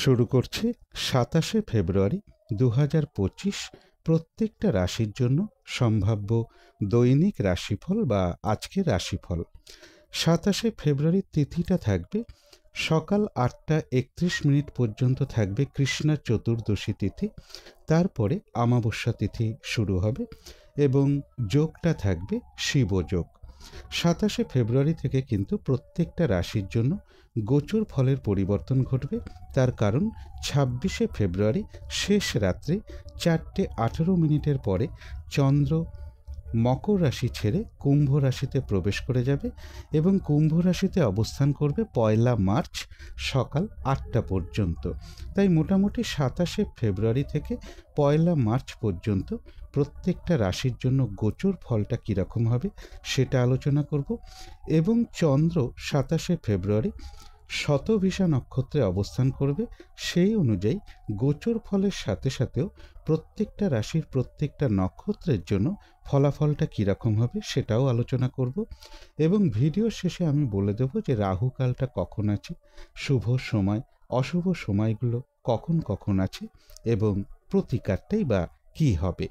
শুরু করছি ২৭শে ফেব্রুয়ারি ২০২৫ প্রত্যেকটা রাশির জন্য সম্ভাব্য দৈনিক রাশিফল বা আজকের রাশিফল। ২৭শে ফেব্রুয়ারির তিথিটা থাকবে সকাল ৮টা ৩১ পর্যন্ত থাকবে কৃষ্ণা চতুর্দশী তিথি, তারপরে অমাবস্যা তিথি শুরু হবে এবং যোগটা থাকবে শিবযোগ। ২৭শে ফেব্রুয়ারি থেকে কিন্তু প্রত্যেকটা রাশির জন্য গোচর ফলের পরিবর্তন ঘটবে। তার কারণ ২৬শে ফেব্রুয়ারি শেষ রাত্রে ৪:১৮ পরে চন্দ্র মকর রাশি ছেড়ে কুম্ভ রাশিতে প্রবেশ করে যাবে এবং কুম্ভ রাশিতে অবস্থান করবে ১লা মার্চ সকাল ৮টা পর্যন্ত। তাই মোটামুটি ২৭শে ফেব্রুয়ারি থেকে ১লা মার্চ পর্যন্ত প্রত্যেকটা রাশির জন্য গোচর ফলটা কীরকম হবে সেটা আলোচনা করব। এবং চন্দ্র ২৭শে ফেব্রুয়ারি শতভিষা নক্ষত্রে অবস্থান করবে, সেই অনুযায়ী গোচর ফলের সাথে সাথেও প্রত্যেকটা রাশির প্রত্যেকটা নক্ষত্রের জন্য ফলাফলটা কীরকম হবে সেটাও আলোচনা করব। এবং ভিডিও শেষে আমি বলে দেব যে রাহুকালটা কখন আছে, শুভ সময় অশুভ সময়গুলো কখন কখন আছে এবং প্রতিকারটাই বা কী হবে।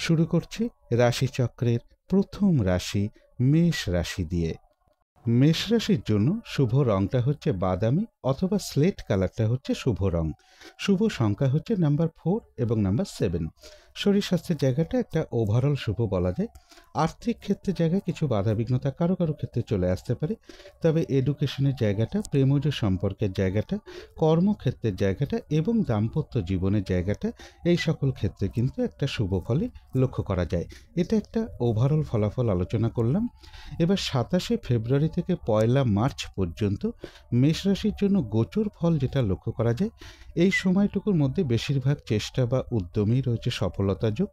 শুরু করছি রাশিচক্রের প্রথম রাশি মেষ রাশি দিয়ে। মেষ রাশির জন্য শুভ রংটা হচ্ছে বাদামি অথবা স্লেট কালারটা হচ্ছে শুভ রং। শুভ সংখ্যা হচ্ছে নাম্বার 4 এবং নাম্বার 7। শরীর স্বাস্থ্যের জায়গাটা একটা ওভারঅল শুভ বলা যায়। আর্থিক ক্ষেত্রে জায়গায় কিছু বাধাবিঘ্নতা কারো কারো ক্ষেত্রে চলে আসতে পারে, তবে এডুকেশনের জায়গাটা, প্রেমজ সম্পর্কের জায়গাটা, কর্মক্ষেত্রের জায়গাটা এবং দাম্পত্য জীবনের জায়গাটা, এই সকল ক্ষেত্রে কিন্তু একটা শুভ ফলই লক্ষ্য করা যায়। এটা একটা ওভারঅল ফলাফল আলোচনা করলাম। এবার ২৭শে ফেব্রুয়ারি থেকে ১লা মার্চ পর্যন্ত মেষ রাশির জন্য গোচর ফল যেটা লক্ষ্য করা যায়, এই সময়টুকুর মধ্যে বেশিরভাগ চেষ্টা বা উদ্যমেই রয়েছে সফলতা যোগ।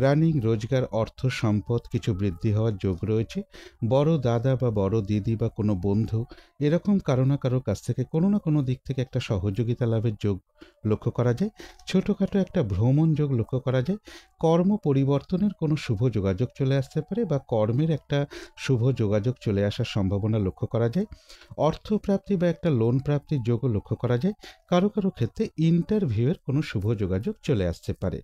রানিং রোজগার, অর্থ সম্পদ কিছু বৃদ্ধি হওয়ার যোগ রয়েছে। বড় দাদা বা বড় দিদি বা কোনো বন্ধু এরকম কারো না কারোর কাছ থেকে কোনো না কোনো দিক থেকে একটা সহযোগিতা লাভের যোগ লক্ষ্য করা যায়। ছোটোখাটো একটা ভ্রমণ যোগ লক্ষ্য করা যায়। কর্ম পরিবর্তনের কোনো শুভ যোগাযোগ চলে আসতে পারে বা কর্মের একটা শুভ যোগাযোগ চলে আসার সম্ভাবনা লক্ষ্য করা যায়। অর্থপ্রাপ্তি বা একটা লোন প্রাপ্তির যোগও লক্ষ্য করা যায়। কারো কারো ক্ষেত্রে ইন্টারভিউয়ের কোনো শুভ যোগাযোগ চলে আসতে পারে।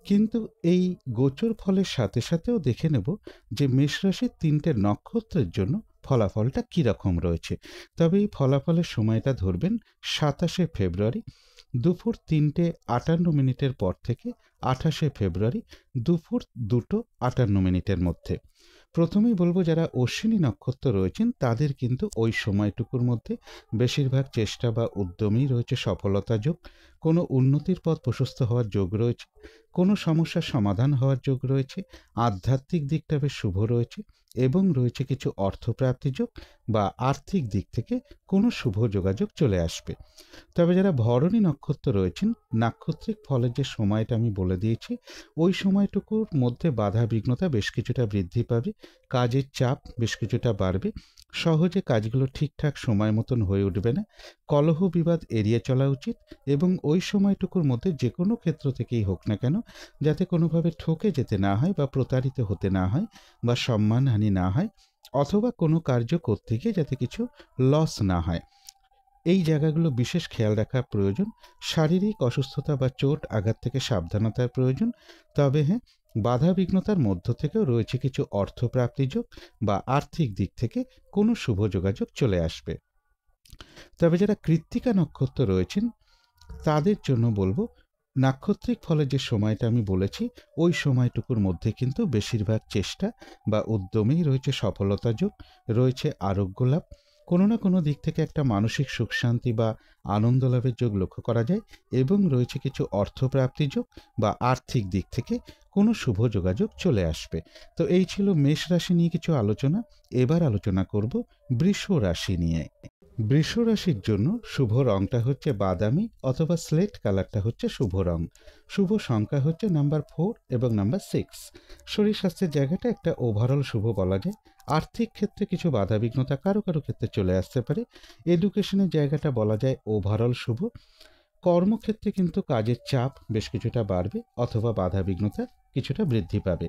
কিন্তু এই গোচর ফলের সাথে সাথেও দেখে নেব যে মেষ রাশির ৩টে নক্ষত্রের জন্য ফলাফলটা কীরকম রয়েছে। তবে এই ফলাফলের সময়টা ধরবেন ২৭শে ফেব্রুয়ারি দুপুর ৩:৫৮ পর থেকে ২৮শে ফেব্রুয়ারি দুপুর ২:৫৮ মধ্যে। প্রথমেই বলবো যারা অশ্বিনী নক্ষত্র রয়েছেন তাদের কিন্তু ওই সময়টুকুর মধ্যে বেশিরভাগ চেষ্টা বা উদ্যমেই রয়েছে সফলতা যোগ। কোনো উন্নতির পথ প্রশস্ত হওয়ার যোগ রয়েছে, কোনো সমস্যার সমাধান হওয়ার যোগ রয়েছে, আধ্যাত্মিক দিকটা বেশ শুভ রয়েছে এবং রয়েছে কিছু অর্থপ্রাপ্তি যোগ বা আর্থিক দিক থেকে কোনো শুভ যোগাযোগ চলে আসবে। তবে যারা ভরণী নক্ষত্র রয়েছেন, নাক্ষত্রিক ফলের যে সময়টা আমি বলে দিয়েছি, ওই সময়টুকুর মধ্যে বাধা বিঘ্নতা বেশ কিছুটা বৃদ্ধি পাবে, কাজের চাপ বেশ কিছুটা বাড়বে, সহজে কাজগুলো ঠিকঠাক সময় মতন হয়ে উঠবে না, কলহ বিবাদ এড়িয়ে চলা উচিত এবং ওই সময়টুকুর মধ্যে যে কোনো ক্ষেত্র থেকেই হোক না কেন যাতে কোনোভাবে ঠকে যেতে না হয় বা প্রতারিত হতে না হয় বা সম্মানহানি না হয়, অথবা কোনো কার্য করতে গিয়ে যাতে কিছু লস না হয়, এই জায়গাগুলো বিশেষ খেয়াল রাখা প্রয়োজন। শারীরিক অসুস্থতা বা চোট আঘাত থেকে সাবধানতার প্রয়োজন। তবে হ্যাঁ, বাধা বিঘ্নতার মধ্য থেকেও রয়েছে কিছু অর্থপ্রাপ্তি যোগ বা আর্থিক দিক থেকে কোনো শুভ যোগাযোগ চলে আসবে। তবে যারা কৃত্তিকা নক্ষত্র রয়েছেন তাদের জন্য বলবো নাক্ষত্রিক ফলের যে সময়টা আমি বলেছি ওই সময়টুকুর মধ্যে কিন্তু বেশিরভাগ চেষ্টা বা উদ্যমেই রয়েছে সফলতা যোগ, রয়েছে আরোগ্য লাভ, কোনো না কোনো দিক থেকে একটা মানসিক সুখ শান্তি বা আনন্দ লাভের যোগ লক্ষ্য করা যায় এবং রয়েছে কিছু অর্থপ্রাপ্তি যোগ বা আর্থিক দিক থেকে কোনো শুভ যোগাযোগ চলে আসবে। তো এই ছিল মেষ রাশি নিয়ে কিছু আলোচনা। এবার আলোচনা করব বৃষ রাশি নিয়ে। বৃষ রাশির জন্য শুভ রংটা হচ্ছে বাদামি অথবা স্লেট কালারটা হচ্ছে শুভ রং। শুভ সংখ্যা হচ্ছে নাম্বার 4 এবং নাম্বার 6। শরীর স্বাস্থ্যের জায়গাটা একটা ওভারঅল শুভ বলা যায়। আর্থিক ক্ষেত্রে কিছু বাধাবিঘ্নতা কারো কারো ক্ষেত্রে চলে আসতে পারে। এডুকেশনের জায়গাটা বলা যায় ওভারঅল শুভ। কর্মক্ষেত্রে কিন্তু কাজের চাপ বেশ কিছুটা বাড়বে অথবা বাধাবিঘ্নতা কিছুটা বৃদ্ধি পাবে।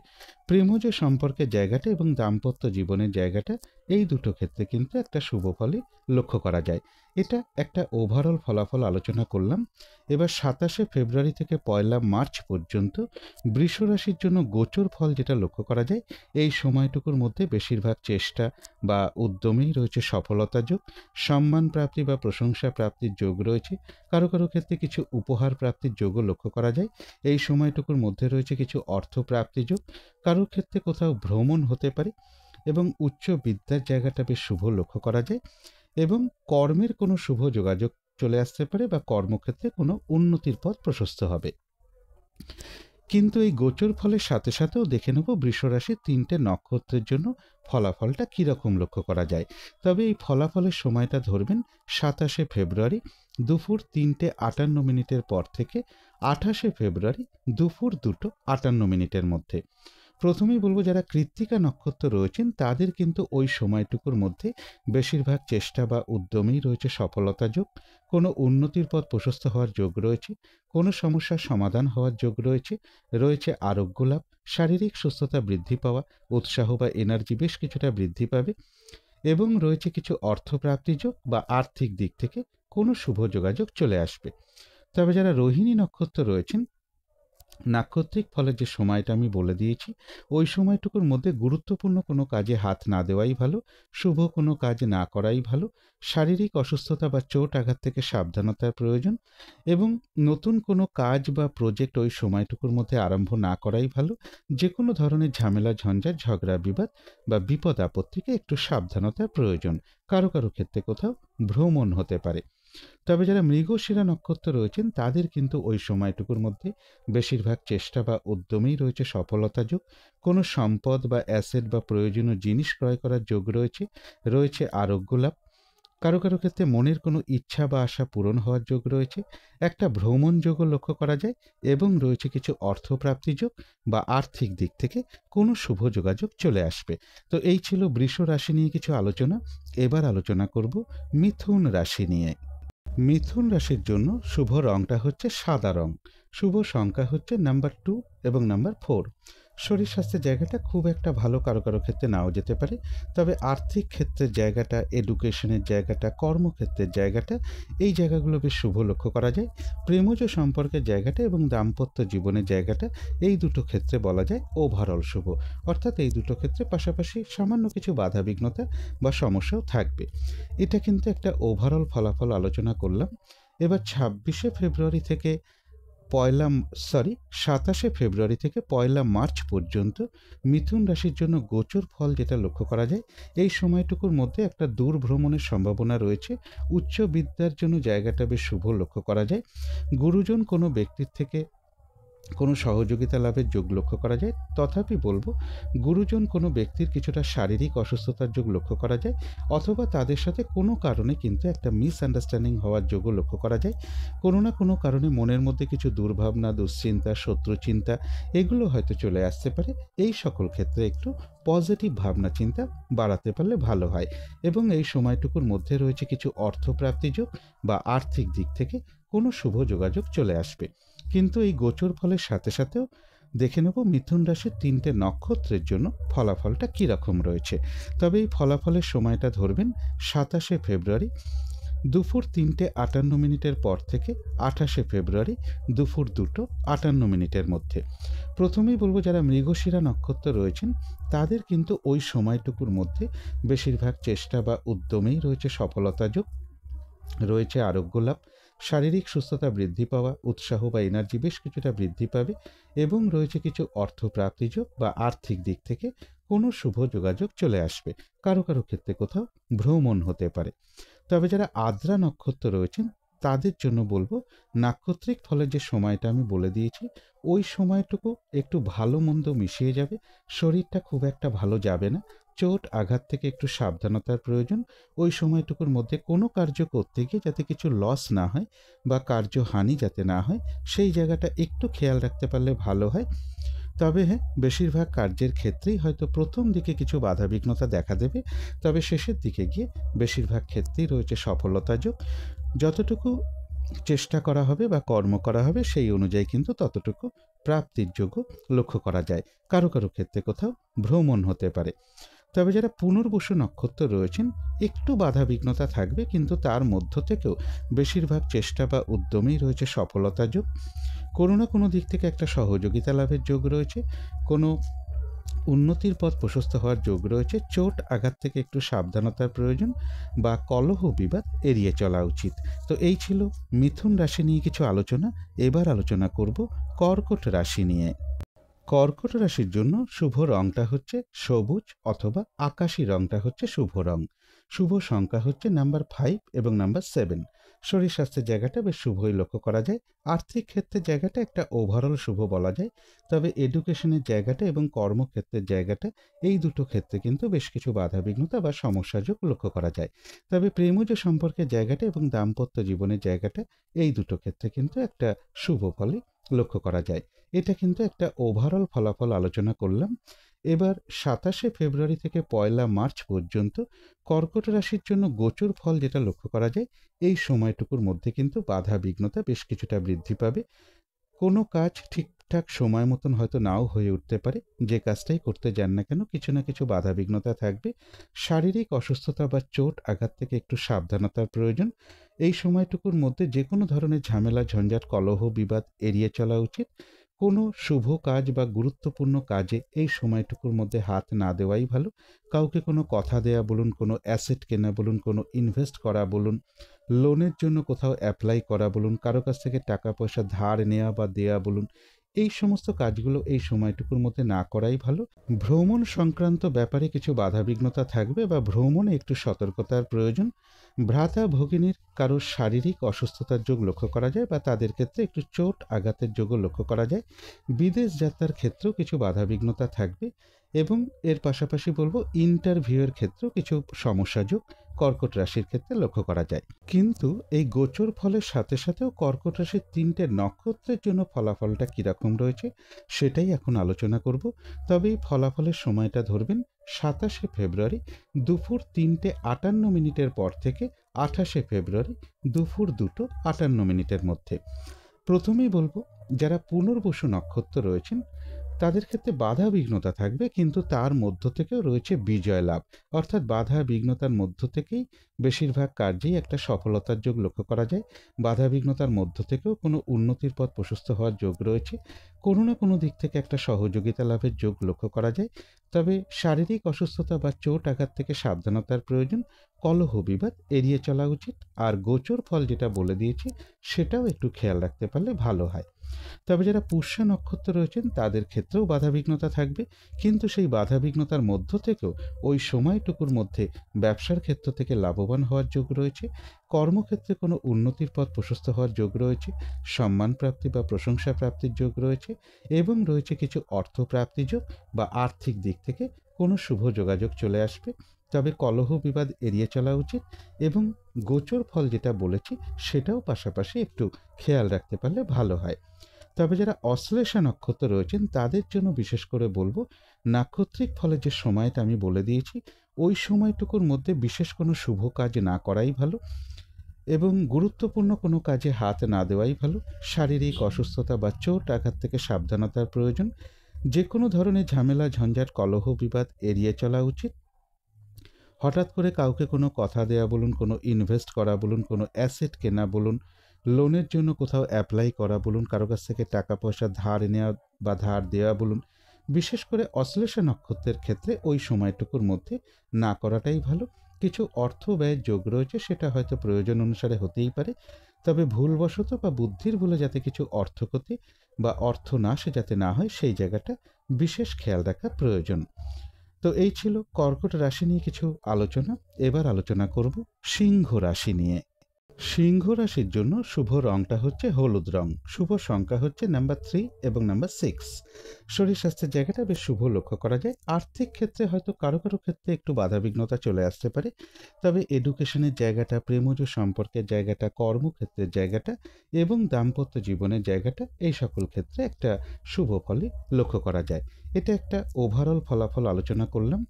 প্রেমজ সম্পর্কের জায়গাটা এবং দাম্পত্য জীবনের জায়গাটা এই দুটো ক্ষেত্রে কিন্তু একটা শুভ ফলই লক্ষ্য করা যায়। এটা একটা ওভারঅল ফলাফল আলোচনা করলাম। এবার 27শে ফেব্রুয়ারি থেকে 1 মার্চ পর্যন্ত বৃষ রাশির জন্য গোচর ফল যেটা লক্ষ্য করা যায়, এই সময়টুকুর মধ্যে বেশিরভাগ চেষ্টা বা উদ্যমেই রয়েছে সফলতা যোগ, সম্মান প্রাপ্তি বা প্রশংসা প্রাপ্তির যোগ রয়েছে। কারো কারো ক্ষেত্রে কিছু উপহার প্রাপ্তির যোগও লক্ষ্য করা যায়। এই সময়টুকুর মধ্যে রয়েছে কিছু অর্থ প্রাপ্তি যোগ, কারোর ক্ষেত্রে কোথাও ভ্রমণ হতে পারে এবং উচ্চ বিদ্যার জায়গাটা বেশ শুভ লক্ষ্য করা যায় এবং কর্মের কোনো শুভ যোগাযোগ চলে আসতে পারে বা কর্মক্ষেত্রে কোনো উন্নতির পথ প্রশস্ত হবে। কিন্তু এই গোচর ফলের সাথে সাথেও দেখে নেব বৃষরাশির 3টে নক্ষত্রের জন্য ফলাফলটা কীরকম লক্ষ্য করা যায়। তবে এই ফলাফলের সময়টা ধরবেন 27শে ফেব্রুয়ারি দুপুর 3:58 পর থেকে 28শে ফেব্রুয়ারি দুপুর 2:58 মধ্যে। প্রথমেই বলবো যারা কৃত্তিকা নক্ষত্র রয়েছেন তাদের কিন্তু ওই সময়টুকুর মধ্যে বেশিরভাগ চেষ্টা বা উদ্যমেই রয়েছে সফলতা যোগ, কোনো উন্নতির পথ প্রশস্ত হওয়ার যোগ রয়েছে, কোনো সমস্যার সমাধান হওয়ার যোগ রয়েছে, রয়েছে আরোগ্য লাভ, শারীরিক সুস্থতা বৃদ্ধি পাওয়া, উৎসাহ বা এনার্জি বেশ কিছুটা বৃদ্ধি পাবে এবং রয়েছে কিছু অর্থপ্রাপ্তি যোগ বা আর্থিক দিক থেকে কোনো শুভ যোগাযোগ চলে আসবে। তবে যারা রোহিণী নক্ষত্র রয়েছেন, নাক্ষত্রিক ফলের যে সময়টা আমি বলে দিয়েছি, ওই সময়টুকুর মধ্যে গুরুত্বপূর্ণ কোনো কাজে হাত না দেওয়াই ভালো, শুভ কোনো কাজ না করাই ভালো, শারীরিক অসুস্থতা বা চোট আঘাত থেকে সাবধানতার প্রয়োজন এবং নতুন কোনো কাজ বা প্রজেক্ট ওই সময়টুকুর মধ্যে আরম্ভ না করাই ভালো। যে কোনো ধরনের ঝামেলা ঝঞ্ঝাট ঝগড়া বিবাদ বা বিপদ আপত্তিকে একটু সাবধানতার প্রয়োজন। কারো কারো ক্ষেত্রে কোথাও ভ্রমণ হতে পারে। তবে যারা মৃগশিরা নক্ষত্র রয়েছেন তাদের কিন্তু ওই সময়টুকুর মধ্যে বেশিরভাগ চেষ্টা বা উদ্যমেই রয়েছে সফলতা যোগ, কোনো সম্পদ বা অ্যাসেট বা প্রয়োজনীয় জিনিস ক্রয় করার যোগ রয়েছে, রয়েছে আরোগ্য লাভ, কারো কারো ক্ষেত্রে মনের কোনো ইচ্ছা বা আশা পূরণ হওয়ার যোগ রয়েছে, একটা ভ্রমণ যোগও লক্ষ্য করা যায় এবং রয়েছে কিছু অর্থপ্রাপ্তি যোগ বা আর্থিক দিক থেকে কোনো শুভ যোগাযোগ চলে আসবে। তো এই ছিল বৃষ রাশি নিয়ে কিছু আলোচনা। এবার আলোচনা করব মিথুন রাশি নিয়ে। মিথুন রাশির জন্য শুভ রংটা হচ্ছে সাদা রং, শুভ সংখ্যা হচ্ছে নাম্বার 2 এবং নাম্বার 4। শরীর স্বাস্থ্যের জায়গাটা খুব একটা ভালো, কারো কারো ক্ষেত্রে নাও যেতে পারে। তবে আর্থিক ক্ষেত্রের জায়গাটা, এডুকেশনের জায়গাটা, কর্মক্ষেত্রের জায়গাটা, এই জায়গাগুলো বেশ শুভ লক্ষ্য করা যায়। প্রেমজ সম্পর্কের জায়গাটা এবং দাম্পত্য জীবনের জায়গাটা, এই দুটো ক্ষেত্রে বলা যায় ওভারঅল শুভ। অর্থাৎ এই দুটো ক্ষেত্রে পাশাপাশি সামান্য কিছু বাধা বিঘ্নতা বা সমস্যাও থাকবে। এটা কিন্তু একটা ওভারঅল ফলাফল আলোচনা করলাম। এবার 27শে ফেব্রুয়ারি থেকে 27শে ফেব্রুয়ারি থেকে 1 মার্চ পর্যন্ত মিথুন রাশির জন্য গোচর ফল যেটা লক্ষ্য করা যায়, এই সময়টুকুর মধ্যে একটা দূর ভ্রমণের সম্ভাবনা রয়েছে। উচ্চ বিদ্যার জন্য জায়গাটা বেশ শুভ লক্ষ্য করা যায়। গুরুজন কোনো ব্যক্তির থেকে কোনো সহযোগিতা লাভের যোগ লক্ষ্য করা যায়। তথাপি বলবো গুরুজন কোনো ব্যক্তির কিছুটা শারীরিক অসুস্থতার যোগ লক্ষ্য করা যায়, অথবা তাদের সাথে কোনো কারণে কিন্তু একটা মিসআন্ডারস্ট্যান্ডিং হওয়ার যোগও লক্ষ্য করা যায়। কোনো না কোনো কারণে মনের মধ্যে কিছু দুর্ভাবনা, দুশ্চিন্তা, শত্রুচিন্তা এগুলো হয়তো চলে আসতে পারে। এই সকল ক্ষেত্রে একটু পজিটিভ ভাবনা চিন্তা বাড়াতে পারলে ভালো হয় এবং এই সময়টুকুর মধ্যে রয়েছে কিছু অর্থপ্রাপ্তি যোগ বা আর্থিক দিক থেকে কোনো শুভ যোগাযোগ চলে আসবে। কিন্তু এই গোচর ফলের সাথে সাথেও দেখে নেব মিথুন রাশির 3টে নক্ষত্রের জন্য ফলাফলটা কীরকম রয়েছে। তবে এই ফলাফলের সময়টা ধরবেন 27শে ফেব্রুয়ারি দুপুর 3:58 পর থেকে 28শে ফেব্রুয়ারি দুপুর 2:58 মধ্যে। প্রথমেই বলবো যারা মৃগশিরা নক্ষত্র রয়েছেন তাদের কিন্তু ওই সময়টুকুর মধ্যে বেশিরভাগ চেষ্টা বা উদ্যমেই রয়েছে সফলতা যোগ, রয়েছে আরোগ্য লাভ, শারীরিক সুস্থতা বৃদ্ধি পাওয়া, উৎসাহ বা এনার্জি বেশ কিছুটা বৃদ্ধি পাবে এবং রয়েছে কিছু অর্থপ্রাপ্তি যোগ বা আর্থিক দিক থেকে কোনো শুভ যোগাযোগ চলে আসবে। কারো কারো ক্ষেত্রে কোথাও ভ্রমণ হতে পারে। তবে যারা আদ্রা নক্ষত্র রয়েছেন তাদের জন্য বলবো নাক্ষত্রিক ফলের যে সময়টা আমি বলে দিয়েছি, ওই সময়টুকু একটু ভালো মন্দ মিশিয়ে যাবে, শরীরটা খুব একটা ভালো যাবে না, চোট আঘাত থেকে একটু সাবধানতার প্রয়োজন। ওই সময়টুকুর মধ্যে কোনো কার্য করতে গিয়ে যাতে কিছু লস না হয় বা কার্যহানি যাতে না হয়, সেই জায়গাটা একটু খেয়াল রাখতে পারলে ভালো হয়। তবে হ্যাঁ, বেশিরভাগ কার্যের ক্ষেত্রেই হয়তো প্রথম দিকে কিছু বাধাবিঘ্নতা দেখা দেবে, তবে শেষের দিকে গিয়ে বেশিরভাগ ক্ষেত্রেই রয়েছে সফলতা যোগ। যতটুকু চেষ্টা করা হবে বা কর্ম করা হবে সেই অনুযায়ী কিন্তু ততটুকু প্রাপ্তির যোগ্য লক্ষ্য করা যায়। কারো কারো ক্ষেত্রে কোথাও ভ্রমণ হতে পারে। তবে যারা পুনর্বসু নক্ষত্র রয়েছেন একটু বাধাবিঘ্নতা থাকবে, কিন্তু তার মধ্য থেকেও বেশিরভাগ চেষ্টা বা উদ্যমেই রয়েছে সফলতা যোগ। কোনো না কোনো দিক থেকে একটা সহযোগিতা লাভের যোগ রয়েছে, কোনো উন্নতির পথ প্রশস্ত হওয়ার যোগ রয়েছে। চোট আঘাত থেকে একটু সাবধানতার প্রয়োজন বা কলহ বিবাদ এড়িয়ে চলা উচিত। তো এই ছিল মিথুন রাশি নিয়ে কিছু আলোচনা। এবার আলোচনা করব কর্কট রাশি নিয়ে। কর্কট রাশির জন্য শুভ রংটা হচ্ছে সবুজ অথবা আকাশী রংটা হচ্ছে শুভ রং। শুভ সংখ্যা হচ্ছে নাম্বার 5 এবং নাম্বার 7। শরীর স্বাস্থ্যের জায়গাটা বেশ শুভই লক্ষ্য করা যায়। আর্থিক ক্ষেত্রের জায়গাটা একটা ওভারঅল শুভ বলা যায়। তবে এডুকেশনের জায়গাটা এবং কর্মক্ষেত্রের জায়গাটা, এই দুটো ক্ষেত্রে কিন্তু বেশ কিছু বাধাবিঘ্নতা বা সমস্যাযোগ লক্ষ্য করা যায়। তবে প্রেমজ সম্পর্কের জায়গাটা এবং দাম্পত্য জীবনের জায়গাটা, এই দুটো ক্ষেত্রে কিন্তু একটা শুভ ফলই লক্ষ্য করা যায়। এটা কিন্তু একটা ওভারঅল ফলাফল আলোচনা করলাম। এবার 27শে ফেব্রুয়ারি থেকে 1 মার্চ পর্যন্ত কর্কট রাশির জন্য গোচর ফল যেটা লক্ষ্য করা যায়, এই সময়টুকুর মধ্যে কিন্তু বাধা বিঘ্নতা বেশ কিছুটা বৃদ্ধি পাবে। কোনো কাজ ঠিকঠাক সময় মতন হয়তো নাও হয়ে উঠতে পারে। যে কাজটাই করতে যান না কেন কিছু না কিছু বাধা বিঘ্নতা থাকবে। শারীরিক অসুস্থতা বা চোট আঘাত থেকে একটু সাবধানতার প্রয়োজন। এই সময়টুকুর মধ্যে যে কোনো ধরনের ঝামেলা ঝঞ্ঝাট কলহ বিবাদ এড়িয়ে চলা উচিত। কোনো শুভ কাজ বা গুরুত্বপূর্ণ কাজে এই সময়টুকুর মধ্যে হাত না দেওয়াই ভালো। কাউকে কোনো কথা দেয়া বলুন, কোনো অ্যাসেট কেনা বলুন, কোনো ইনভেস্ট করা বলুন, লোনের জন্য কোথাও অ্যাপ্লাই করা বলুন, কারো কাছ থেকে টাকা পয়সা ধার নেওয়া বা দেয়া বলুন, এই সমস্ত কাজগুলো এই সময়টুকুর মধ্যে না করাই ভালো। ভ্রমণ সংক্রান্ত ব্যাপারে কিছু বাধাবিঘ্নতা থাকবে বা ভ্রমণে একটু সতর্কতার প্রয়োজন। ভ্রাতা ভগিনীর কারোর শারীরিক অসুস্থতার যোগ লক্ষ্য করা যায় বা তাদের ক্ষেত্রে একটু চোট আঘাতের যোগও লক্ষ্য করা যায়। বিদেশ যাত্রার ক্ষেত্রেও কিছু বাধাবিঘ্নতা থাকবে এবং এর পাশাপাশি বলবো ইন্টারভিউয়ের ক্ষেত্রেও কিছু সমস্যা যোগ কর্কট রাশির ক্ষেত্রে লক্ষ্য করা যায়। কিন্তু এই গোচর ফলের সাথে সাথেও কর্কট রাশির 3টে নক্ষত্রের জন্য ফলাফলটা কীরকম রয়েছে সেটাই এখন আলোচনা করব। তবে এই ফলাফলের সময়টা ধরবেন 27শে ফেব্রুয়ারি দুপুর 3:58 পর থেকে 28শে ফেব্রুয়ারি দুপুর 2:58 মধ্যে। প্রথমেই বলবো যারা পুনর্বসু নক্ষত্র রয়েছেন তাদের ক্ষেত্রে বাধা বিঘ্নতা থাকবে, কিন্তু তার মধ্য থেকেও রয়েছে বিজয় লাভ। অর্থাৎ বাধা বিঘ্নতার মধ্য থেকেই বেশিরভাগ কার্যেই একটা সফলতার যোগ লক্ষ্য করা যায়। বাধা বিঘ্নতার মধ্য থেকেও কোনো উন্নতির পথ প্রশস্ত হওয়ার যোগ রয়েছে। কোনো না কোনো দিক থেকে একটা সহযোগিতা লাভের যোগ লক্ষ্য করা যায়। তবে শারীরিক অসুস্থতা বা চোট আঘাত থেকে সাবধানতার প্রয়োজন। কলহ বিবাদ এড়িয়ে চলা উচিত। আর গোচর ফল যেটা বলে দিয়েছি সেটাও একটু খেয়াল রাখতে পারলে ভালো হয়। তবে যারা পুষ্যা নক্ষত্র রয়েছেন তাদের ক্ষেত্রেও বাধাবিঘ্নতা থাকবে, কিন্তু সেই বাধাবিঘ্নতার মধ্য থেকেও ওই সময়টুকুর মধ্যে ব্যবসার ক্ষেত্র থেকে লাভবান হওয়ার যোগ রয়েছে। কর্মক্ষেত্রে কোনো উন্নতির পথ প্রশস্ত হওয়ার যোগ রয়েছে। সম্মান প্রাপ্তি বা প্রশংসা প্রাপ্তির যোগ রয়েছে এবং রয়েছে কিছু অর্থ প্রাপ্তি যোগ বা আর্থিক দিক থেকে কোনো শুভ যোগাযোগ চলে আসবে। তবে কলহ বিবাদ এড়িয়ে চলা উচিত এবং গোচর ফল যেটা বলেছি সেটাও পাশাপাশি একটু খেয়াল রাখতে পারলে ভালো হয়। তবে যারা অশ্লেষা নক্ষত্র রয়েছেন তাদের জন্য বিশেষ করে বলবো নাক্ষত্রিক ফলের যে সময়টা আমি বলে দিয়েছি ওই সময়টুকুর মধ্যে বিশেষ কোনো শুভ কাজ না করাই ভালো এবং গুরুত্বপূর্ণ কোনো কাজে হাত না দেওয়াই ভালো। শারীরিক অসুস্থতা বা চোট আঘাত থেকে সাবধানতার প্রয়োজন। যে কোনো ধরনের ঝামেলা ঝঞ্ঝাট কলহ বিবাদ এড়িয়ে চলা উচিত। হঠাৎ করে কাউকে কোনো কথা দেয়া বলুন, কোনো ইনভেস্ট করা বলুন, কোনো অ্যাসেট কেনা বলুন, লোনের জন্য কোথাও অ্যাপ্লাই করা বলুন, কারো কাছ থেকে টাকা পয়সা ধার নেওয়া বা ধার দেওয়া বলুন, বিশেষ করে অশ্লেষা নক্ষত্রের ক্ষেত্রে ওই সময়টুকুর মধ্যে না করাটাই ভালো। কিছু অর্থ ব্যয়ের যোগ রয়েছে, সেটা হয়তো প্রয়োজন অনুসারে হতেই পারে। তবে ভুলবশত বা বুদ্ধির ভুলে যাতে কিছু অর্থক্ষতি বা অর্থনাশ যাতে না হয় সেই জায়গাটা বিশেষ খেয়াল রাখা প্রয়োজন। তো এই ছিল কর্কট রাশি নিয়ে কিছু আলোচনা। এবার আলোচনা করব সিংহ রাশি নিয়ে। সিংহ রাশির জন্য শুভ রংটা হচ্ছে হলুদ রং। শুভ সংখ্যা হচ্ছে নাম্বার 3 এবং নাম্বার 6। শরীর স্বাস্থ্যের জায়গাটা বেশ শুভ লক্ষ্য করা যায়। আর্থিক ক্ষেত্রে হয়তো কারো কারো ক্ষেত্রে একটু বাধাবিঘ্নতা চলে আসতে পারে। তবে এডুকেশনের জায়গাটা, প্রেমজ সম্পর্কের জায়গাটা, কর্মক্ষেত্রের জায়গাটা এবং দাম্পত্য জীবনের জায়গাটা, এই সকল ক্ষেত্রে একটা শুভ ফলই লক্ষ্য করা যায়। এটা একটা ওভারঅল ফলাফল আলোচনা করলাম।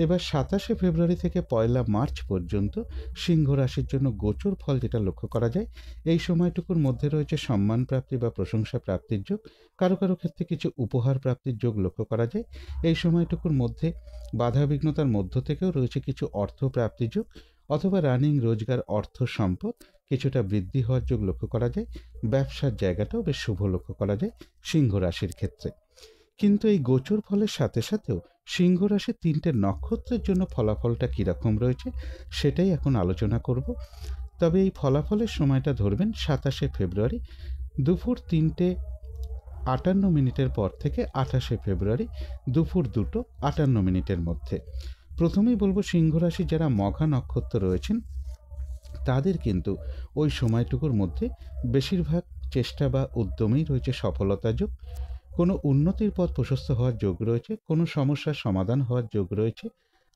এবার 27শে ফেব্রুয়ারি থেকে 1 মার্চ পর্যন্ত সিংহ রাশির জন্য গোচর ফল যেটা লক্ষ্য করা যায়, এই সময়টুকুর মধ্যে রয়েছে সম্মান প্রাপ্তি বা প্রশংসা প্রাপ্তির যোগ। কারো কারো ক্ষেত্রে কিছু উপহার প্রাপ্তির যোগ লক্ষ্য করা যায়। এই সময়টুকুর মধ্যে বাধাবিঘ্নতার মধ্য থেকেও রয়েছে কিছু অর্থ প্রাপ্তির যোগ, অথবা রানিং রোজগার, অর্থ সম্পদ কিছুটা বৃদ্ধি হওয়ার যোগ লক্ষ্য করা যায়। ব্যবসার জায়গাটাও বেশ শুভ লক্ষ্য করা যায় সিংহ রাশির ক্ষেত্রে। কিন্তু এই গোচর ফলের সাথে সাথেও সিংহ রাশির 3টে নক্ষত্রের জন্য ফলাফলটা কীরকম রয়েছে সেটাই এখন আলোচনা করব। তবে এই ফলাফলের সময়টা ধরবেন 27শে ফেব্রুয়ারি দুপুর 3:58 পর থেকে 28শে ফেব্রুয়ারি দুপুর 2:58 মধ্যে। প্রথমেই বলবো, সিংহ রাশি যারা মঘা নক্ষত্র রয়েছেন তাদের কিন্তু ওই সময়টুকুর মধ্যে বেশিরভাগ চেষ্টা বা উদ্যমেই রয়েছে সফলতা যোগ। কোনো উন্নতির পথ প্রশস্ত হওয়ার যোগ রয়েছে, কোনো সমস্যার সমাধান হওয়ার যোগ রয়েছে,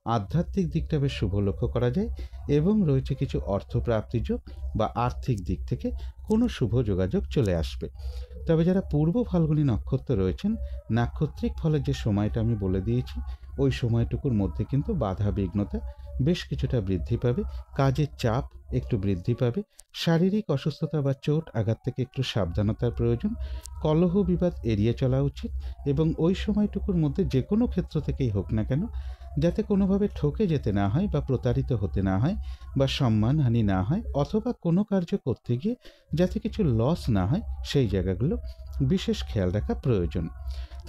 আধ্যাত্মিক দিকটা বেশ শুভ লক্ষ্য করা যায়, এবং রয়েছে কিছু অর্থপ্রাপ্তি যোগ বা আর্থিক দিক থেকে কোনো শুভ যোগাযোগ চলে আসবে। তবে যারা পূর্ব ফাল্গুনী নক্ষত্র রয়েছেন, নাক্ষত্রিক ফলের যে সময়টা আমি বলে দিয়েছি, ওই সময়টুকুর মধ্যে কিন্তু বাধা বিঘ্নতা বেশ কিছুটা বৃদ্ধি পাবে, কাজের চাপ একটু বৃদ্ধি পাবে, শারীরিক অসুস্থতা বা চোট আঘাত থেকে একটু সাবধানতার প্রয়োজন, কলহ বিবাদ এড়িয়ে চলা উচিত, এবং ওই সময়টুকুর মধ্যে যে কোনো ক্ষেত্র থেকেই হোক না কেন যাতে কোনোভাবে ঠকে যেতে না হয় বা প্রতারিত হতে না হয় বা সম্মানহানি না হয়, অথবা কোনো কার্য করতে গিয়ে যাতে কিছু লস না হয়, সেই জায়গাগুলো বিশেষ খেয়াল রাখা প্রয়োজন।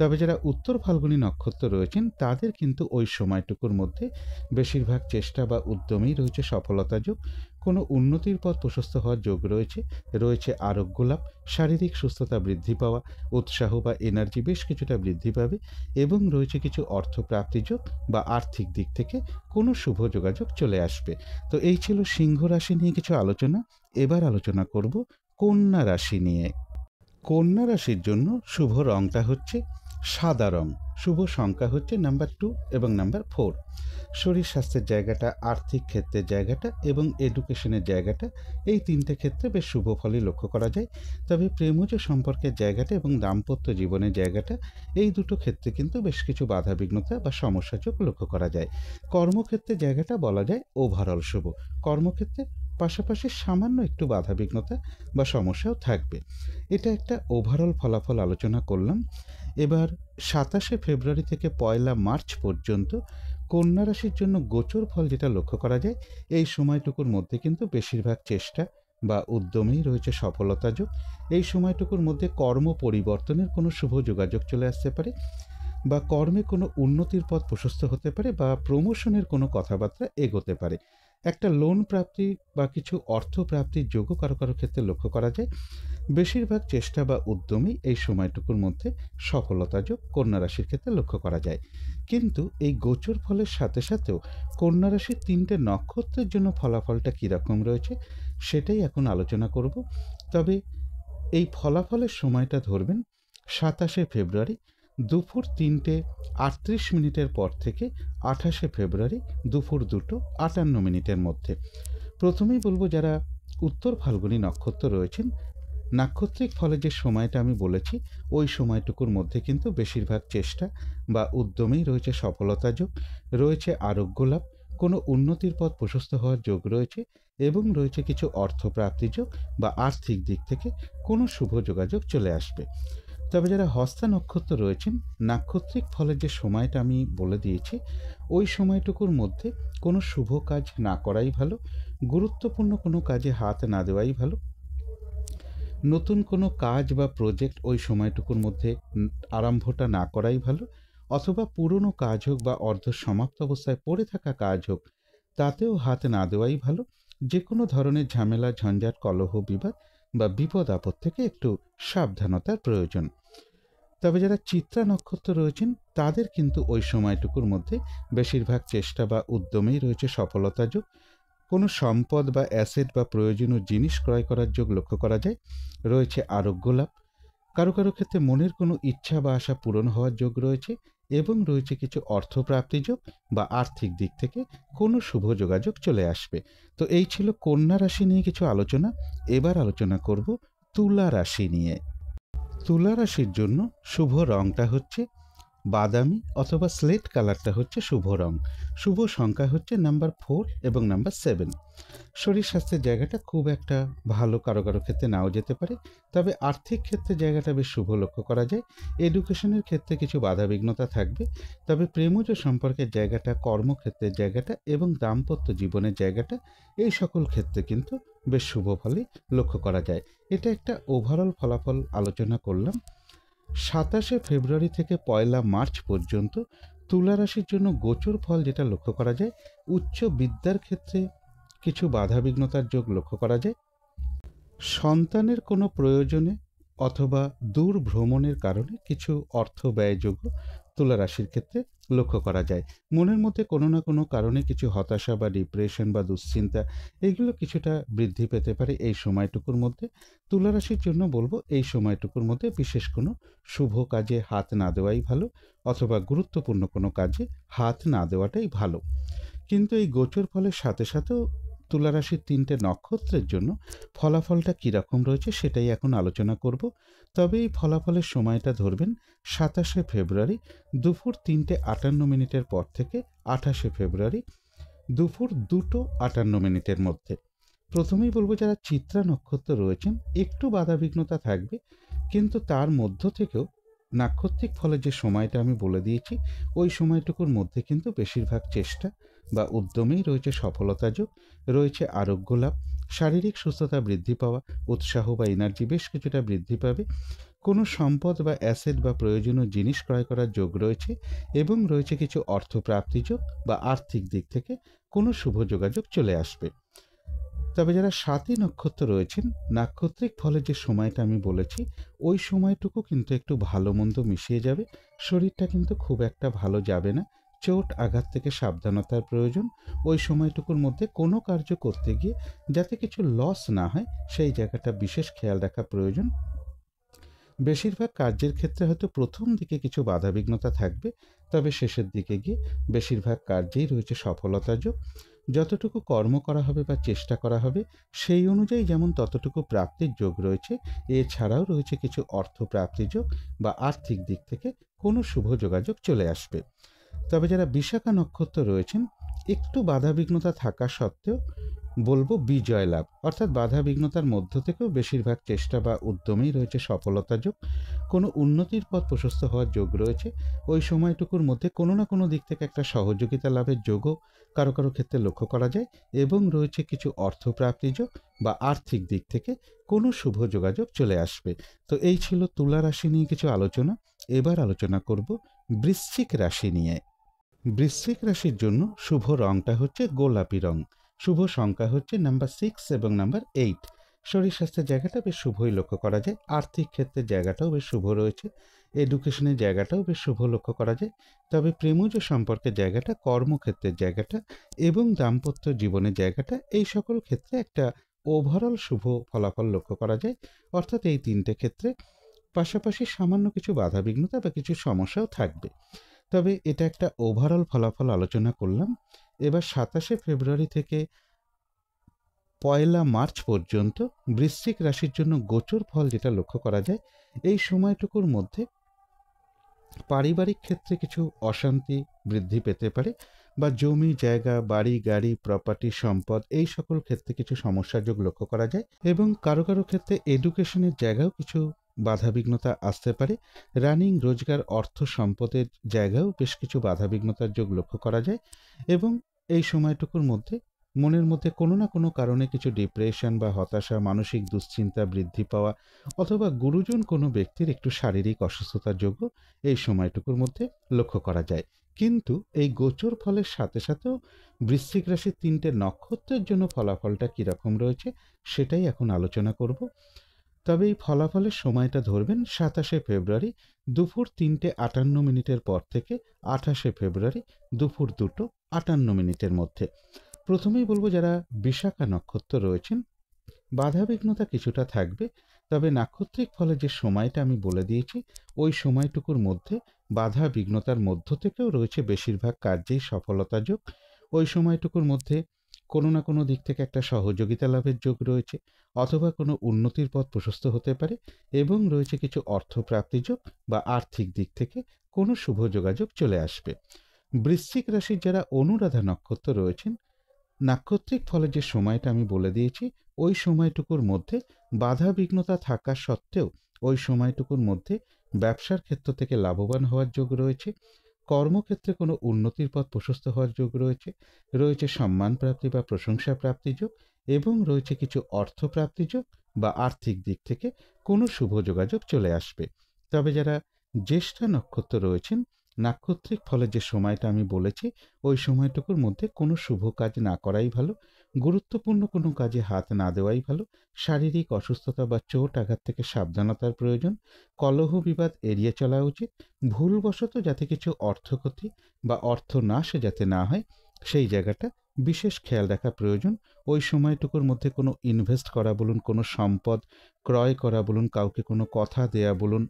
তবে যারা উত্তর ফাল্গুনী নক্ষত্র রয়েছেন তাদের কিন্তু ওই সময়টুকুর মধ্যে বেশিরভাগ চেষ্টা বা উদ্যমেই রয়েছে সফলতা যোগ, কোনো উন্নতির পথ প্রশস্ত হওয়ার যোগ রয়েছে, রয়েছে আরোগ্য লাভ, শারীরিক সুস্থতা বৃদ্ধি পাওয়া, উৎসাহ বা এনার্জি বেশ কিছুটা বৃদ্ধি পাবে, এবং রয়েছে কিছু অর্থপ্রাপ্তি যোগ বা আর্থিক দিক থেকে কোনো শুভ যোগাযোগ চলে আসবে। তো এই ছিল সিংহ রাশি নিয়ে কিছু আলোচনা। এবার আলোচনা করব কন্যা রাশি নিয়ে। কন্যা রাশির জন্য শুভ রংটা হচ্ছে সাদা রং, শুভ সংখ্যা হচ্ছে নাম্বার 2 এবং নাম্বার 4। শরীর স্বাস্থ্যের জায়গাটা, আর্থিক ক্ষেত্রের জায়গাটা এবং এডুকেশনের জায়গাটা, এই 3টে ক্ষেত্রে বেশ শুভ ফলই লক্ষ্য করা যায়। তবে প্রেমজ সম্পর্কের জায়গাটা এবং দাম্পত্য জীবনের জায়গাটা, এই দুটো ক্ষেত্রে কিন্তু বেশ কিছু বাধাবিঘ্নতা বা সমস্যাযোগ লক্ষ্য করা যায়। কর্মক্ষেত্রের জায়গাটা বলা যায় ওভারঅল শুভ, কর্মক্ষেত্রে পাশাপাশি সামান্য একটু বাধাবিঘ্নতা বা সমস্যাও থাকবে। এটা একটা ওভারঅল ফলাফল আলোচনা করলাম। এবার 27শে ফেব্রুয়ারি থেকে 1 মার্চ পর্যন্ত কন্যা রাশির জন্য গোচর ফল যেটা লক্ষ্য করা যায়, এই সময়টুকুর মধ্যে কিন্তু বেশিরভাগ চেষ্টা বা উদ্যমেই রয়েছে সফলতা যোগ। এই সময়টুকুর মধ্যে কর্ম পরিবর্তনের কোনো শুভ যোগাযোগ চলে আসতে পারে, বা কর্মে কোনো উন্নতির পথ প্রশস্ত হতে পারে, বা প্রমোশনের কোনো কথাবার্তা এগোতে পারে। একটা লোন প্রাপ্তি বা কিছু অর্থ প্রাপ্তির যোগও কারো কারো ক্ষেত্রে লক্ষ্য করা যায়। বেশিরভাগ চেষ্টা বা উদ্যমেই এই সময়টুকুর মধ্যে সফলতা যোগ কন্যা রাশির ক্ষেত্রে লক্ষ্য করা যায়। কিন্তু এই গোচর ফলের সাথে সাথেও কন্যা রাশির 3টে নক্ষত্রের জন্য ফলাফলটা কীরকম রয়েছে সেটাই এখন আলোচনা করব। তবে এই ফলাফলের সময়টা ধরবেন 27শে ফেব্রুয়ারি দুপুর 3:38 পর থেকে 28শে ফেব্রুয়ারি দুপুর 2:58 মধ্যে। প্রথমেই বলবো, যারা উত্তর ফাল্গুনী নক্ষত্র রয়েছেন, নাক্ষত্রিক ফলে যে সময়টা আমি বলেছি, ওই সময়টুকুর মধ্যে কিন্তু বেশিরভাগ চেষ্টা বা উদ্যমেই রয়েছে সফলতা যোগ, রয়েছে আরোগ্য লাভ, কোনো উন্নতির পথ প্রশস্ত হওয়ার যোগ রয়েছে, এবং রয়েছে কিছু অর্থপ্রাপ্তি যোগ বা আর্থিক দিক থেকে কোনো শুভ যোগাযোগ চলে আসবে। তবে যারা হস্তা নক্ষত্র রয়েছেন, নাক্ষত্রিক ফলের যে সময়টা আমি বলে দিয়েছি, ওই সময়টুকুর মধ্যে কোনো শুভ কাজ না করাই ভালো, গুরুত্বপূর্ণ কোনো কাজে হাত না দেওয়াই ভালো, নতুন কোনো কাজ বা প্রজেক্ট ওই সময়টুকুর মধ্যে আরম্ভটা না করাই ভালো, অথবা পুরনো কাজ হোক বা অর্ধ সমাপ্ত অবস্থায় পড়ে থাকা কাজ হোক, তাতেও হাত না দেওয়াই ভালো। যে কোনো ধরনের ঝামেলা, ঝঞ্ঝাট, কলহ, বিবাদ বা বিপদ আপদ থেকে একটু সাবধানতার প্রয়োজন। তবে যারা চিত্রা নক্ষত্র রয়েছেন তাদের কিন্তু ওই সময়টুকুর মধ্যে বেশিরভাগ চেষ্টা বা উদ্যমেই রয়েছে সফলতা যোগ, কোনো সম্পদ বা অ্যাসেট বা প্রয়োজনীয় জিনিস ক্রয় করার যোগ লক্ষ্য করা যায়, রয়েছে আরোগ্য লাভ, কারো কারো ক্ষেত্রে মনের কোনো ইচ্ছা বা আশা পূরণ হওয়ার যোগ রয়েছে, এবং রয়েছে কিছু অর্থপ্রাপ্তি যোগ বা আর্থিক দিক থেকে কোনো শুভ যোগাযোগ চলে আসবে। তো এই ছিল কন্যা রাশি নিয়ে কিছু আলোচনা। এবার আলোচনা করব তুলা রাশি নিয়ে। তুলা রাশির জন্য শুভ রংটা হচ্ছে বাদামি অথবা স্লেট কালারটা হচ্ছে শুভ রং। শুভ সংখ্যা হচ্ছে নাম্বার 4 এবং নাম্বার 7। শরীর স্বাস্থ্যের জায়গাটা খুব একটা ভালো কারো কারো ক্ষেত্রে নাও যেতে পারে, তবে আর্থিক ক্ষেত্রে জায়গাটা বেশ শুভ লক্ষ্য করা যায়। এডুকেশনের ক্ষেত্রে কিছু বাধাবিঘ্নতা থাকবে, তবে প্রেমজ সম্পর্কের জায়গাটা, কর্মক্ষেত্রের জায়গাটা এবং দাম্পত্য জীবনের জায়গাটা, এই সকল ক্ষেত্রে কিন্তু বেশ শুভ ফলই লক্ষ্য করা যায়। এটা একটা ওভারঅল ফলাফল আলোচনা করলাম। 27শে ফেব্রুয়ারি থেকে 1 মার্চ পর্যন্ত তুলা রাশির জন্য গোচর ফল যেটা লক্ষ্য করা যায়, উচ্চ বিদ্যার ক্ষেত্রে কিছু বাধাবিঘ্নতার যোগ লক্ষ্য করা যায়। সন্তানের কোনো প্রয়োজনে অথবা দূর ভ্রমণের কারণে কিছু অর্থ ব্যয়যোগ্য তুলা রাশির ক্ষেত্রে লক্ষ্য করা যায়। মনের মধ্যে কোনো না কোনো কারণে কিছু হতাশা বা ডিপ্রেশন বা দুশ্চিন্তা, এগুলো কিছুটা বৃদ্ধি পেতে পারে এই সময়টুকুর মধ্যে। তুলা রাশির জন্য বলবো এই সময়টুকুর মধ্যে বিশেষ কোনো শুভ কাজে হাত না দেওয়াই ভালো, অথবা গুরুত্বপূর্ণ কোনো কাজে হাত না দেওয়াটাই ভালো। কিন্তু এই গোচর ফলের সাথে সাথেও তুলা রাশির 3টে নক্ষত্রের জন্য ফলাফলটা কীরকম রয়েছে সেটাই এখন আলোচনা করব। তবে এই ফলাফলের সময়টা ধরবেন 27শে ফেব্রুয়ারি দুপুর 3:58 পর থেকে 28শে ফেব্রুয়ারি দুপুর 2:58 মধ্যে। প্রথমেই বলবো, যারা চিত্রা নক্ষত্র রয়েছেন একটু বাধাবিঘ্নতা থাকবে, কিন্তু তার মধ্য থেকেও নাক্ষত্রিক ফলের যে সময়টা আমি বলে দিয়েছি, ওই সময়টুকুর মধ্যে কিন্তু বেশিরভাগ চেষ্টা বা উদ্যমেই রয়েছে সফলতা যোগ, রয়েছে আরোগ্য লাভ, শারীরিক সুস্থতা বৃদ্ধি পাওয়া, উৎসাহ বা এনার্জি বেশ কিছুটা বৃদ্ধি পাবে, কোনো সম্পদ বা অ্যাসেট বা প্রয়োজনীয় জিনিস ক্রয় করার যোগ রয়েছে, এবং রয়েছে কিছু অর্থপ্রাপ্তি যোগ বা আর্থিক দিক থেকে কোনো শুভ যোগাযোগ চলে আসবে। তবে যারা 7ই নক্ষত্র রয়েছেন, নাক্ষত্রিক ফলের যে সময়টা আমি বলেছি, ওই সময়টুকু কিন্তু একটু ভালো মন্দ মিশিয়ে যাবে। শরীরটা কিন্তু খুব একটা ভালো যাবে না, চোট আঘাত থেকে সাবধানতার প্রয়োজন। ওই সময়টুকুর মধ্যে কোনো কার্য করতে গিয়ে যাতে কিছু লস না হয়, সেই জায়গাটা বিশেষ খেয়াল রাখা প্রয়োজন। বেশিরভাগ কার্যের ক্ষেত্রে হয়তো প্রথম দিকে কিছু বাধাবিঘ্নতা থাকবে, তবে শেষের দিকে গিয়ে বেশিরভাগ কার্যেই রয়েছে সফলতা যোগ। যতটুকু কর্ম করা হবে বা চেষ্টা করা হবে, সেই অনুযায়ী যেমন ততটুকু প্রাপ্তির যোগ রয়েছে, এছাড়াও রয়েছে কিছু অর্থ প্রাপ্তির যোগ বা আর্থিক দিক থেকে কোনো শুভ যোগাযোগ চলে আসবে। তবে যারা বিশাখা নক্ষত্র রয়েছেন, একটু বাধাবিঘ্নতা থাকা সত্ত্বেও বলবো বিজয় লাভ, অর্থাৎ বাধা বিঘ্নতার মধ্য থেকেও বেশিরভাগ চেষ্টা বা উদ্যমেই রয়েছে সফলতা যোগ, কোনো উন্নতির পথ প্রশস্ত হওয়ার যোগ রয়েছে। ওই সময়টুকুর মধ্যে কোনো না কোনো দিক থেকে একটা সহযোগিতা লাভের যোগও কারো কারো ক্ষেত্রে লক্ষ্য করা যায়, এবং রয়েছে কিছু অর্থপ্রাপ্তি যোগ বা আর্থিক দিক থেকে কোনো শুভ যোগাযোগ চলে আসবে। তো এই ছিল তুলা রাশি নিয়ে কিছু আলোচনা। এবার আলোচনা করব বৃশ্চিক রাশি নিয়ে। বৃশ্চিক রাশির জন্য শুভ রংটা হচ্ছে গোলাপি রং। শুভ সংখ্যা হচ্ছে নাম্বার 6 এবং নাম্বার 8। শরীর স্বাস্থ্যের জায়গাটা বেশ শুভই লক্ষ্য করা যায়। আর্থিক ক্ষেত্রের জায়গাটাও বেশ শুভ রয়েছে। এডুকেশনের জায়গাটাও বেশ শুভ লক্ষ্য করা যায়। তবে প্রেমজ সম্পর্কের জায়গাটা, কর্মক্ষেত্রের জায়গাটা এবং দাম্পত্য জীবনের জায়গাটা, এই সকল ক্ষেত্রে একটা ওভারঅল শুভ ফলাফল লক্ষ্য করা যায়। অর্থাৎ এই 3টে ক্ষেত্রে পাশাপাশি সামান্য কিছু বাধাবিঘ্নতা বা কিছু সমস্যাও থাকবে। তবে এটা একটা ওভারঅল ফলাফল আলোচনা করলাম। এবার 27শে ফেব্রুয়ারি থেকে 1 মার্চ পর্যন্ত বৃশ্চিক রাশির জন্য গোচর ফল যেটা লক্ষ্য করা যায়, এই সময়টুকুর মধ্যে পারিবারিক ক্ষেত্রে কিছু অশান্তি বৃদ্ধি পেতে পারে, বা জমি জায়গা, বাড়ি গাড়ি, প্রপার্টি, সম্পদ, এই সকল ক্ষেত্রে কিছু সমস্যা যোগ লক্ষ্য করা যায়, এবং কারো কারো ক্ষেত্রে এডুকেশনের জায়গাও কিছু বাধাবিঘ্নতা আসতে পারে। রানিং রোজগার, অর্থ সম্পদের জায়গাও বেশ কিছু বাধাবিঘ্নতার যোগ লক্ষ্য করা যায়, এবং এই সময়টুকুর মধ্যে মনের মধ্যে কোনো না কোনো কারণে কিছু ডিপ্রেশন বা হতাশা, মানসিক দুশ্চিন্তা বৃদ্ধি পাওয়া, অথবা গুরুজন কোনো ব্যক্তির একটু শারীরিক অসুস্থতার যোগও এই সময়টুকুর মধ্যে লক্ষ্য করা যায়। কিন্তু এই গোচর ফলের সাথে সাথেও বৃশ্চিক রাশির 3টে নক্ষত্রের জন্য ফলাফলটা কীরকম রয়েছে সেটাই এখন আলোচনা করব। তবে এই ফলাফলের সময়টা ধরবেন 27শে ফেব্রুয়ারি দুপুর 3:58 পর থেকে 28শে ফেব্রুয়ারি দুপুর 2:58 মধ্যে। প্রথমেই বলবো, যারা বিশাখা নক্ষত্র রয়েছেন, বাধাবিঘ্নতা কিছুটা থাকবে, তবে নাক্ষত্রিক ফলের যে সময়টা আমি বলে দিয়েছি, ওই সময়টুকুর মধ্যে বাধা বিঘ্নতার মধ্য থেকেও রয়েছে বেশিরভাগ কার্যেই সফলতা যোগ। ওই সময়টুকুর মধ্যে কোনো না কোনো দিক থেকে একটা সহযোগিতা লাভের যোগ রয়েছে, অথবা কোনো উন্নতির পথ প্রশস্ত হতে পারে, এবং রয়েছে কিছু অর্থপ্রাপ্তি যোগ বা আর্থিক দিক থেকে কোনো শুভ যোগাযোগ চলে আসবে। বৃশ্চিক রাশির যারা অনুরাধা নক্ষত্র রয়েছেন, নাক্ষত্রিক ফলের যে সময়টা আমি বলে দিয়েছি, ওই সময়টুকুর মধ্যে বাধা বিঘ্নতা থাকা সত্ত্বেও ওই সময়টুকুর মধ্যে ব্যবসার ক্ষেত্র থেকে লাভবান হওয়ার যোগ রয়েছে, কর্মক্ষেত্রে কোনো উন্নতির পথ প্রশস্ত হওয়ার যোগ রয়েছে, রয়েছে সম্মান প্রাপ্তি বা প্রশংসা প্রাপ্তি যোগ, এবং রয়েছে কিছু অর্থপ্রাপ্তি যোগ বা আর্থিক দিক থেকে কোনো শুভ যোগাযোগ চলে আসবে। তবে যারা জ্যেষ্ঠা নক্ষত্র রয়েছেন, নাক্ষত্রিক ফলের যে সময়টা আমি বলেছি, ওই সময়টুকুর মধ্যে কোনো শুভ কাজ না করাই ভালো, গুরুত্বপূর্ণ কোনো কাজে হাত না দেওয়াই ভালো, শারীরিক অসুস্থতা বা চোট আঘাত থেকে সাবধানতার প্রয়োজন, কলহ বিবাদ এড়িয়ে চলা উচিত, ভুলবশত যাতে কিছু অর্থক্ষতি বা অর্থনাশ যাতে না হয় সেই জায়গাটা বিশেষ খেয়াল রাখা প্রয়োজন। ওই সময়টুকুর মধ্যে কোনো ইনভেস্ট করা বলুন, কোনো সম্পদ ক্রয় করা বলুন, কাউকে কোনো কথা দেয়া বলুন,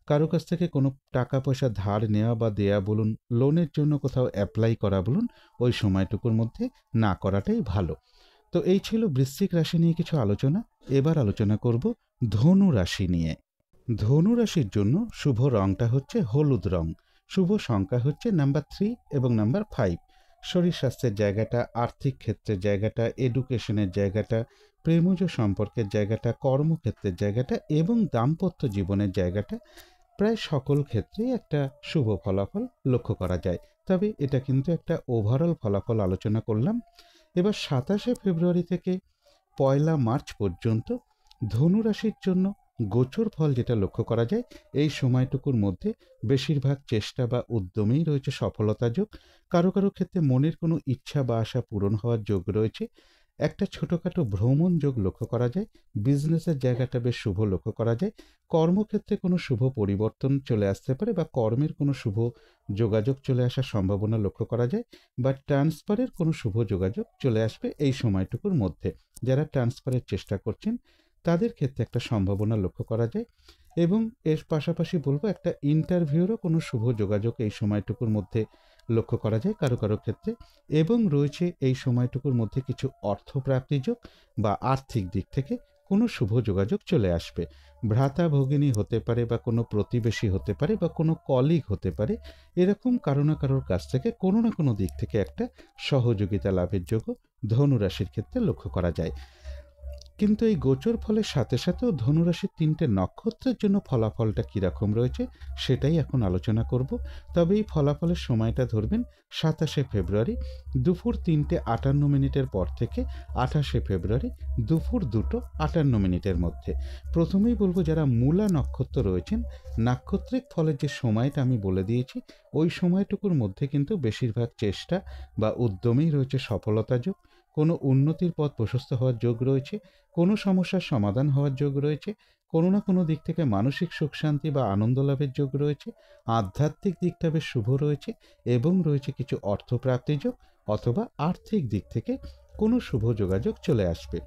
কারো কাছ থেকে কোনো টাকা পয়সা ধার নেওয়া বা দেয়া বলুন, লোনের জন্য কোথাও অ্যাপ্লাই করা বলুন, ওই সময়টুকুর মধ্যে না করাটাই ভালো। তো এই ছিল বৃশ্চিক রাশি নিয়ে কিছু আলোচনা। এবার আলোচনা করব ধনু রাশি নিয়ে। ধনু রাশির জন্য শুভ রংটা হচ্ছে হলুদ রং, শুভ সংখ্যা হচ্ছে নাম্বার 3 এবং নাম্বার 5। শরীর স্বাস্থ্যের জায়গাটা, আর্থিক ক্ষেত্রের জায়গাটা, এডুকেশনের জায়গাটা, প্রেমজ সম্পর্কের জায়গাটা, কর্মক্ষেত্রের জায়গাটা এবং দাম্পত্য জীবনের জায়গাটা, প্রায় সকল ক্ষেত্রেই একটা শুভ ফলাফল লক্ষ্য করা যায়। তবে এটা কিন্তু একটা ওভারঅল ফলাফল আলোচনা করলাম। এবার 27শে ফেব্রুয়ারি থেকে 1 মার্চ পর্যন্ত ধনু রাশির জন্য গোচর ফল যেটা লক্ষ্য করা যায়, এই সময়টুকুর মধ্যে বেশিরভাগ চেষ্টা বা উদ্যমেই রয়েছে সফলতা যোগ। কারো কারো ক্ষেত্রে মনের কোনো ইচ্ছা বা আশা পূরণ হওয়ার যোগ রয়েছে। একটা ছোটোখাটো ভ্রমণ যোগ লক্ষ্য করা যায়। বিজনেসের জায়গাটা বেশ শুভ লক্ষ্য করা যায়। কর্মক্ষেত্রে কোনো শুভ পরিবর্তন চলে আসতে পারে বা কর্মের কোনো শুভ যোগাযোগ চলে আসার সম্ভাবনা লক্ষ্য করা যায়, বা ট্রান্সফারের কোনো শুভ যোগাযোগ চলে আসবে এই সময়টুকুর মধ্যে। যারা ট্রান্সফারের চেষ্টা করছেন তাদের ক্ষেত্রে একটা সম্ভাবনা লক্ষ্য করা যায়, এবং এর পাশাপাশি বলবো একটা ইন্টারভিউরও কোনো শুভ যোগাযোগ এই সময়টুকুর মধ্যে লক্ষ্য করা যায় কারো কারো ক্ষেত্রে, এবং রয়েছে এই সময়টুকুর মধ্যে কিছু অর্থপ্রাপ্তি যোগ বা আর্থিক দিক থেকে কোনো শুভ যোগাযোগ চলে আসবে। ভ্রাতা ভগিনী হতে পারে, বা কোনো প্রতিবেশী হতে পারে, বা কোনো কলিগ হতে পারে, এরকম কারো না কারোর কাছ থেকে কোনো না কোনো দিক থেকে একটা সহযোগিতা লাভের যোগও ধনুরাশির ক্ষেত্রে লক্ষ্য করা যায়। কিন্তু এই গোচর ফলের সাথে সাথেও ধনুরাশির 3টে নক্ষত্রের জন্য ফলাফলটা কীরকম রয়েছে সেটাই এখন আলোচনা করব। তবে এই ফলাফলের সময়টা ধরবেন 27শে ফেব্রুয়ারি দুপুর 3:58 পর থেকে 28শে ফেব্রুয়ারি দুপুর 2:58 মধ্যে। প্রথমেই বলবো যারা মূলা নক্ষত্র রয়েছেন, নাক্ষত্রিক ফলের যে সময়টা আমি বলে দিয়েছি, ওই সময়টুকুর মধ্যে কিন্তু বেশিরভাগ চেষ্টা বা উদ্যমেই রয়েছে সফলতা যোগ, কোনো উন্নতির পথ প্রশস্ত হওয়ার যোগ রয়েছে, কোনো সমস্যার সমাধান হওয়ার যোগ রয়েছে, কোনো না কোনো দিক থেকে মানসিক সুখ শান্তি বা আনন্দ লাভের যোগ রয়েছে, আধ্যাত্মিক দিকটা বেশ শুভ রয়েছে, এবং রয়েছে কিছু অর্থপ্রাপ্তি যোগ অথবা আর্থিক দিক থেকে কোনো শুভ যোগাযোগ চলে আসবে।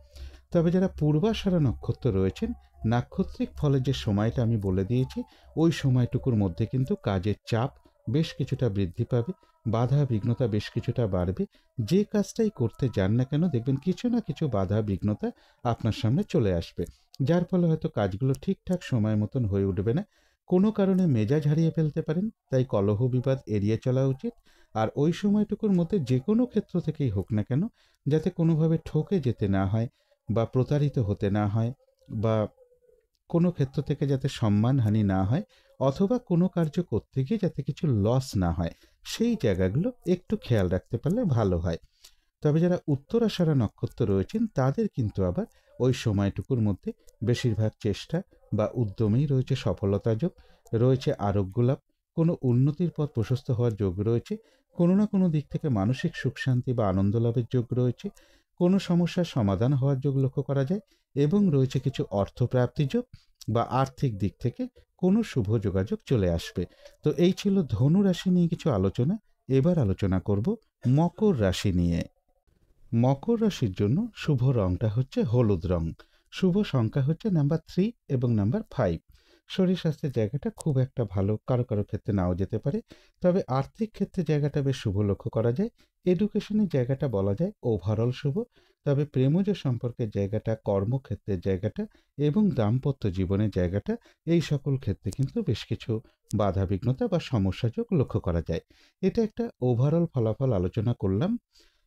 তবে যারা পূর্বাষাঢ়া নক্ষত্র রয়েছেন, নাক্ষত্রিক ফলের যে সময়টা আমি বলে দিয়েছি, ওই সময়টুকুর মধ্যে কিন্তু কাজের চাপ বেশ কিছুটা বৃদ্ধি পাবে, বাধা বিঘ্নতা বেশ কিছুটা বাড়বে। যে কাজটাই করতে যান না কেন দেখবেন কিছু না কিছু বাধা বিঘ্নতা আপনার সামনে চলে আসবে, যার ফলে হয়তো কাজগুলো ঠিকঠাক সময় মতন হয়ে উঠবে না। কোনো কারণে মেজাজ হারিয়ে ফেলতে পারেন, তাই কলহ বিবাদ এড়িয়ে চলা উচিত। আর ওই সময়টুকুর মধ্যে যে কোনো ক্ষেত্র থেকেই হোক না কেন, যাতে কোনোভাবে ঠকে যেতে না হয় বা প্রতারিত হতে না হয়, বা কোনো ক্ষেত্র থেকে যাতে সম্মানহানি না হয়, অথবা কোনো কার্য করতে গিয়ে যাতে কিছু লস না হয়, সেই জায়গাগুলো একটু খেয়াল রাখতে পারলে ভালো হয়। তবে যারা উত্তরাষাঢ়া নক্ষত্র রয়েছেন তাদের কিন্তু আবার ওই সময়টুকুর মধ্যে বেশিরভাগ চেষ্টা বা উদ্যমেই রয়েছে সফলতা যোগ, রয়েছে আরোগ্য লাভ, কোনো উন্নতির পথ প্রশস্ত হওয়ার যোগ রয়েছে, কোনো না কোনো দিক থেকে মানসিক সুখ শান্তি বা আনন্দ লাভের যোগ রয়েছে, কোনো সমস্যার সমাধান হওয়ার যোগ লক্ষ্য করা যায়, এবং রয়েছে কিছু অর্থপ্রাপ্তি যোগ বা আর্থিক দিক থেকে কোনো শুভ যোগাযোগ চলে আসবে। তো এই ছিল ধনু রাশি নিয়ে কিছু আলোচনা। এবার আলোচনা করব মকর রাশি নিয়ে। মকর রাশির জন্য শুভ রংটা হচ্ছে হলুদ রং, শুভ সংখ্যা হচ্ছে নাম্বার 3 এবং নাম্বার 5। শরীর স্বাস্থ্যের জায়গাটা খুব একটা ভালো, কারো কারো ক্ষেত্রে নাও যেতে পারে। তবে আর্থিক ক্ষেত্রে জায়গাটা বেশ শুভ লক্ষ্য করা যায়। এডুকেশনের জায়গাটা বলা যায় ওভারঅল শুভ। তবে প্রেমজ সম্পর্কের জায়গাটা, কর্মক্ষেত্রের জায়গাটা এবং দাম্পত্য জীবনের জায়গাটা, এই সকল ক্ষেত্রে কিন্তু বেশ কিছু বাধাবিঘ্নতা বা সমস্যাযোগ লক্ষ্য করা যায়। এটা একটা ওভারঅল ফলাফল আলোচনা করলাম।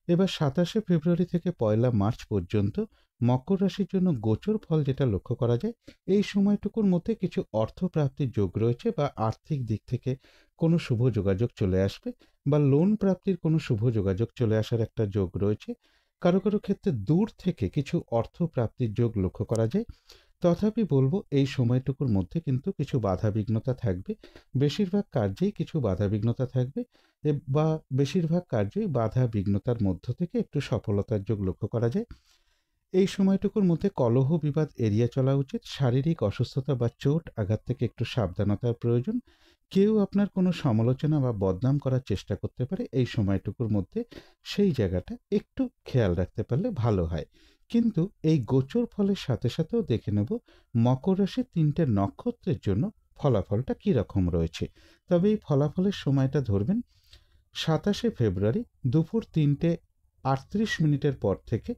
এবার ২৭শে ফেব্রুয়ারি থেকে ১লা মার্চ পর্যন্ত মকর রাশির জন্য গোচর ফল যেটা লক্ষ্য করা যায়, এই সময়টুকুর মধ্যে কিছু অর্থপ্রাপ্তির যোগ রয়েছে বা আর্থিক দিক থেকে কোনো শুভ যোগাযোগ চলে আসবে বা লোন প্রাপ্তির কোনো শুভ যোগাযোগ চলে আসার একটা যোগ রয়েছে। কারো কারো ক্ষেত্রে দূর থেকে কিছু অর্থপ্রাপ্তির যোগ লক্ষ্য করা যায়। তথাপি বলবো এই সময়টুকুর মধ্যে কিন্তু কিছু বাধাবিঘ্নতা থাকবে। বেশিরভাগ কার্যেই কিছু বাধাবিঘ্নতা থাকবে বা বেশিরভাগ কার্যই বাধা বিঘ্নতার মধ্য থেকে একটু সফলতার যোগ লক্ষ্য করা যায়। এই সময়টুকুর মধ্যে কলহ বিবাদ এড়িয়ে চলা উচিত। শারীরিক অসুস্থতা বা চোট আঘাত থেকে একটু সাবধানতার প্রয়োজন। কেউ আপনার কোনো সমালোচনা বা বদনাম করার চেষ্টা করতে পারে এই সময়টুকুর মধ্যে, সেই জায়গাটা একটু খেয়াল রাখতে পারলে ভালো হয়। কিন্তু এই গোচর ফলের সাথে সাথেও দেখে নেব মকর রাশির ৩টে নক্ষত্রের জন্য ফলাফলটা কীরকম রয়েছে। তবে এই ফলাফলের সময়টা ধরবেন ২৭শে ফেব্রুয়ারি দুপুর ৩:৩৮ পর থেকে